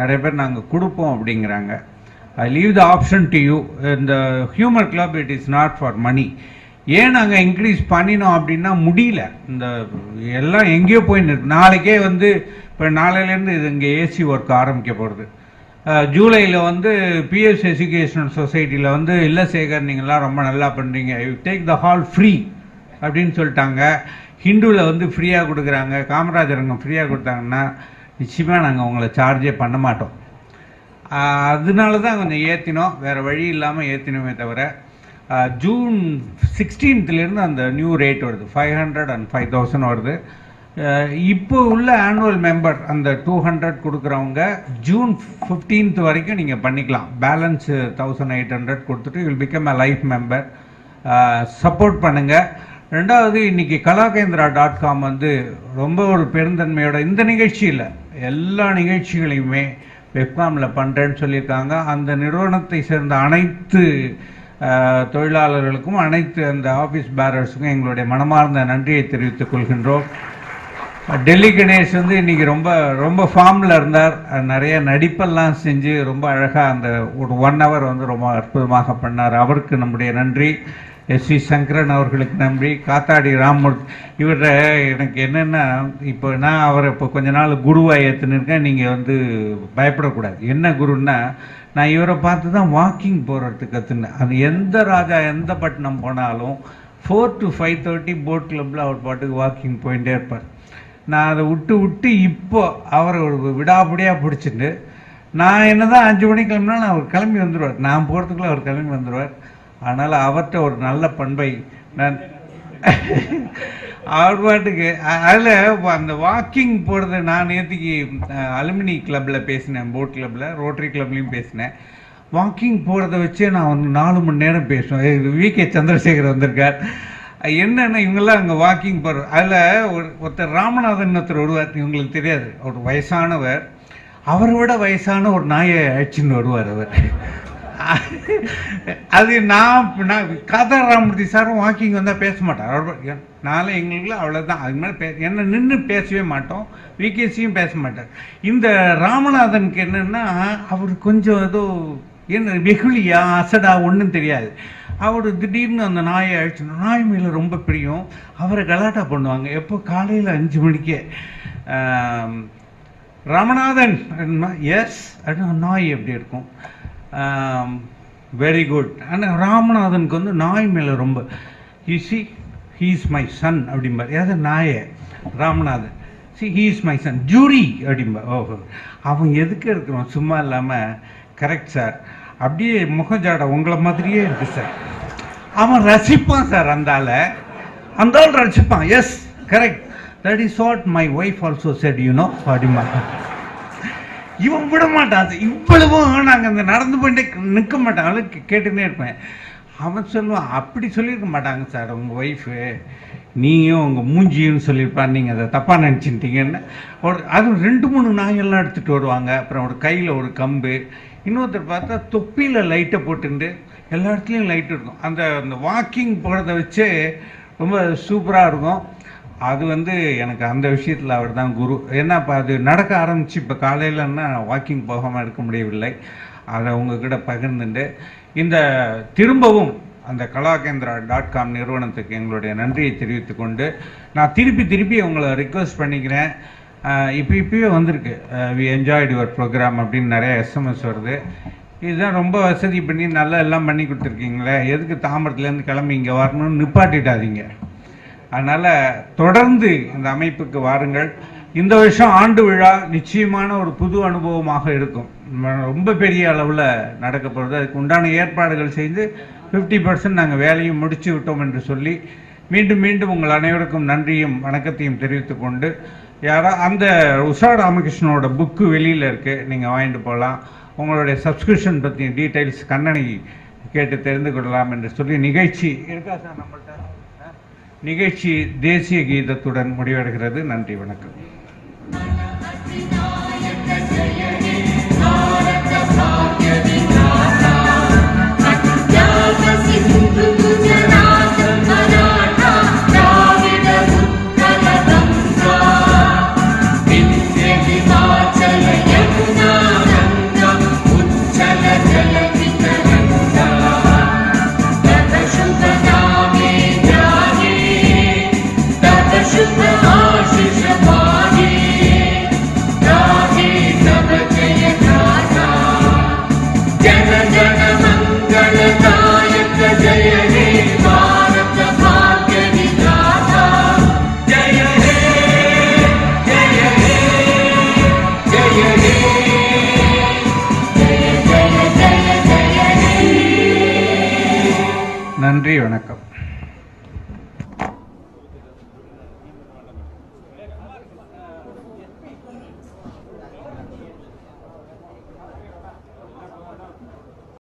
நிறைய பேர் நாங்கள் கொடுப்போம் அப்படிங்கிறாங்க. I leave the option to you. இந்த humour club it is not for money. ஏன் நாங்கள் இன்க்ரீஸ் பண்ணினோம் அப்படின்னா முடியல, இந்த எல்லாம் எங்கேயோ போய் நிற்கு. நாளைக்கே வந்து இப்போ நாளையிலேருந்து இது இங்கே ஏசி ஒர்க் ஆரம்பிக்க போகிறது. ஜூலையில் வந்து பிஎஸ் எஜுகேஷனல் சொசைட்டியில் வந்து இல்லை சேகர் நீங்கள்லாம் ரொம்ப நல்லா பண்ணுறீங்க, you take the hall free அப்படின்னு சொல்லிட்டாங்க. ஹிந்துவில் வந்து ஃப்ரீயாக கொடுக்குறாங்க. காமராஜர் அங்கே ஃப்ரீயாக கொடுத்தாங்கன்னா நிச்சயமாக நாங்கள் உங்களை சார்ஜே பண்ண மாட்டோம். அதனால தான் கொஞ்சம் ஏற்றினோம், வேறு வழி இல்லாமல் ஏற்றினோமே தவிர. ஜூன் 16லேருந்து அந்த நியூ ரேட் வருது, 500 and 5000 வருது. இப்போ உள்ள ஆனுவல் மெம்பர் அந்த 200 கொடுக்குறவங்க ஜூன் 15th வரைக்கும் நீங்கள் பண்ணிக்கலாம். பேலன்ஸ் 1800 கொடுத்துட்டு will become a life member. Support பண்ணுங்கள். ரெண்டாவது, இன்றைக்கி கலாகேந்திரா.com வந்து ரொம்ப ஒரு பெருந்தன்மையோட இந்த நிகழ்ச்சியில் எல்லா நிகழ்ச்சிகளையுமே வெப்காமில் பண்ணுறேன்னு சொல்லியிருக்காங்க. அந்த நிறுவனத்தை சேர்ந்த அனைத்து தொழிலாளர்களுக்கும் அனைத்து அந்த ஆஃபீஸ் பேரர்ஸுக்கும் எங்களுடைய மனமார்ந்த நன்றியை தெரிவித்துக் கொள்கின்றோம். டெல்லி கணேஷ் வந்து இன்றைக்கி ரொம்ப ரொம்ப ஃபார்மில் இருந்தார். நிறைய நடிப்பெல்லாம் செஞ்சு ரொம்ப அழகாக அந்த ஒரு 1 hour வந்து ரொம்ப அற்புதமாக பண்ணார். அவருக்கு நம்முடைய நன்றி. எஸ்வி சங்கரன் அவர்களுக்கு நன்றி. காத்தாடி ராமமூர்த்தி இவர எனக்கு என்னென்னா, இப்போ நான் அவரை இப்போ கொஞ்ச நாள் குருவாக ஏற்றுனிருக்கேன். நீங்கள் வந்து பயப்படக்கூடாது. என்ன குருன்னா, நான் இவரை பார்த்து தான் வாக்கிங் போகிறதுக்கு கற்றுனேன். அது எந்த ராஜா எந்த பட்டணம் போனாலும் 4 to 5:30 போட் கிளப்பில் அவர் பாட்டுக்கு வாக்கிங் போயிட்டே இருப்பார். நான் அதை விட்டு இப்போ அவரை ஒரு விடாபடியாக பிடிச்சிட்டு நான் என்ன தான் 5 மணிக்கு கிளம்பினாலும் அவர் கிளம்பி வந்துடுவார். நான் போகிறதுக்குள்ளே அவர் கிளம்பி வந்துடுவார். அதனால் அவர்கிட்ட ஒரு நல்ல பண்பை நான் அவர் பாட்டுக்கு அதில் அந்த வாக்கிங் போகிறது. நான் நேற்றுக்கு அலுமினி கிளப்பில் பேசினேன், போட் கிளப்பில், ரோட்டரி கிளப்லேயும் பேசினேன். வாக்கிங் போகிறத வச்சே நான் வந்து 4 மணி நேரம் பேசுவேன். விகே சந்திரசேகர் வந்திருக்கார். என்னென்னா இவங்கெல்லாம் அங்கே வாக்கிங் போகிற அதில் ஒருத்தர் ராமநாதன் வருவார். இவங்களுக்கு தெரியாது, ஒரு வயசானவர். அவரை விட வயசான ஒரு நாயை அழிச்சின்னு வருவார் அவர். அது நான் காதார் ராமமூர்த்தி சாரும் வாக்கிங் வந்தால் பேச மாட்டார். நாளை எங்களுக்குள்ள அவ்வளோதான். அது மாதிரி என்ன நின்று பேசவே மாட்டோம். விகேசியும் பேச மாட்டார். இந்த ராமநாதனுக்கு என்னென்னா, அவர் கொஞ்சம் ஏதோ என்ன வெகுளியா அசடா ஒன்றும் தெரியாது. அவர் திடீர்னு அந்த நாயை அழிச்சு, நாய் மேலே ரொம்ப பிரியம். அவரை கலாட்டா பண்ணுவாங்க எப்போ காலையில் 5 மணிக்கே. ராமநாதன் எஸ் அப்படின்னா நாய் எப்படி இருக்கும், வெரி குட். ஆனால் ராமநாதனுக்கு வந்து நாய் மேலே ரொம்ப ஈஸி. ஹீஸ் மை சன் அப்படிம்பார். ஏதாவது நாயை Ramanathan he's my son jury அப்படிம்பா. ஓஹோ, அவன் எதுக்கு இருக்கிறோம் சும்மா இல்லாமல். கரெக்ட் சார், அப்படியே முகஜாடை உங்களை மாதிரியே இருக்கு சார். அவன் ரசிப்பான் சார், அந்த ஆள் ரசிப்பான். Yes correct, that is what my wife also said you know அப்படிமா. இவன் விட மாட்டான். இவ்வளவும் நாங்கள் அந்த நடந்து போயிட்டே நிற்க மாட்டான், அவளுக்கு கேட்டுன்னே இருப்பேன். அவன் சொல்லுவான், அப்படி சொல்லியிருக்க மாட்டாங்க சார் உங்கள் ஒய்ஃபு, நீயும் உங்கள் மூஞ்சின்னு சொல்லியிருப்பான், நீங்கள் அதை தப்பாக நினச்சிட்டீங்கன்னு. அது 2-3 நாயெல்லாம் எடுத்துகிட்டு வருவாங்க. அப்புறம் ஒரு கையில் ஒரு கம்பு, இன்னொருத்தர் பார்த்தா தொப்பியில் லைட்டை போட்டுண்டு எல்லா இடத்துலையும் லைட் இருக்கும். அந்த வாக்கிங் போகிறத வச்சு ரொம்ப சூப்பராக இருக்கும். அது வந்து எனக்கு அந்த விஷயத்தில் அவர் தான் குரு. ஏன்னா இப்போ அது நடக்க ஆரம்பித்து இப்போ காலையிலன்னா வாக்கிங் போகாமல் இருக்க முடியவில்லை. அதை உங்ககிட்ட பகிர்ந்துட்டு இந்த திரும்பவும் அந்த kalakentra.com நிறுவனத்துக்கு எங்களுடைய நன்றியை தெரிவித்து கொண்டு நான் திருப்பி உங்களை ரிக்வெஸ்ட் பண்ணிக்கிறேன். இப்போவே வந்திருக்கு, வி என்ஜாய்டு யுவர் ப்ரோக்ராம் அப்படின்னு நிறைய எஸ்எம்எஸ் வருது. இதுதான் ரொம்ப வசதி பண்ணி நல்லா எல்லாம் பண்ணி கொடுத்துருக்கீங்களே, எதுக்கு தாம்பரத்துலேருந்து கிளம்பி இங்கே வரணும்னு நிப்பாட்டிட்டாதீங்க. அதனால் தொடர்ந்து இந்த அமைப்புக்கு வாருங்கள். இந்த வருஷம் ஆண்டு விழா நிச்சயமான ஒரு புது அனுபவமாக இருக்கும். ரொம்ப பெரிய அளவில் நடக்க போகிறது. அதுக்கு உண்டான ஏற்பாடுகள் செய்து 50% நாங்கள் வேலையும் முடித்து விட்டோம் என்று சொல்லி மீண்டும் உங்கள் அனைவருக்கும் நன்றியும் வணக்கத்தையும் தெரிவித்து கொண்டு, யாரா அந்த உஷா ராமகிருஷ்ணனோட புக்கு வெளியில் இருக்குது, நீங்கள் வாங்கிட்டு போகலாம். உங்களுடைய சப்ஸ்கிரிப்ஷன் பற்றி டீட்டெயில்ஸ் கண்ணனை கேட்டு தெரிந்து கொள்ளலாம் என்று சொல்லி நிகழ்ச்சி இருக்கா சார் நம்மள்கிட்ட. நிகழ்ச்சி தேசிய கீதத்துடன் முடிவடைகிறது. நன்றி, வணக்கம். நன்றி, வணக்கம்.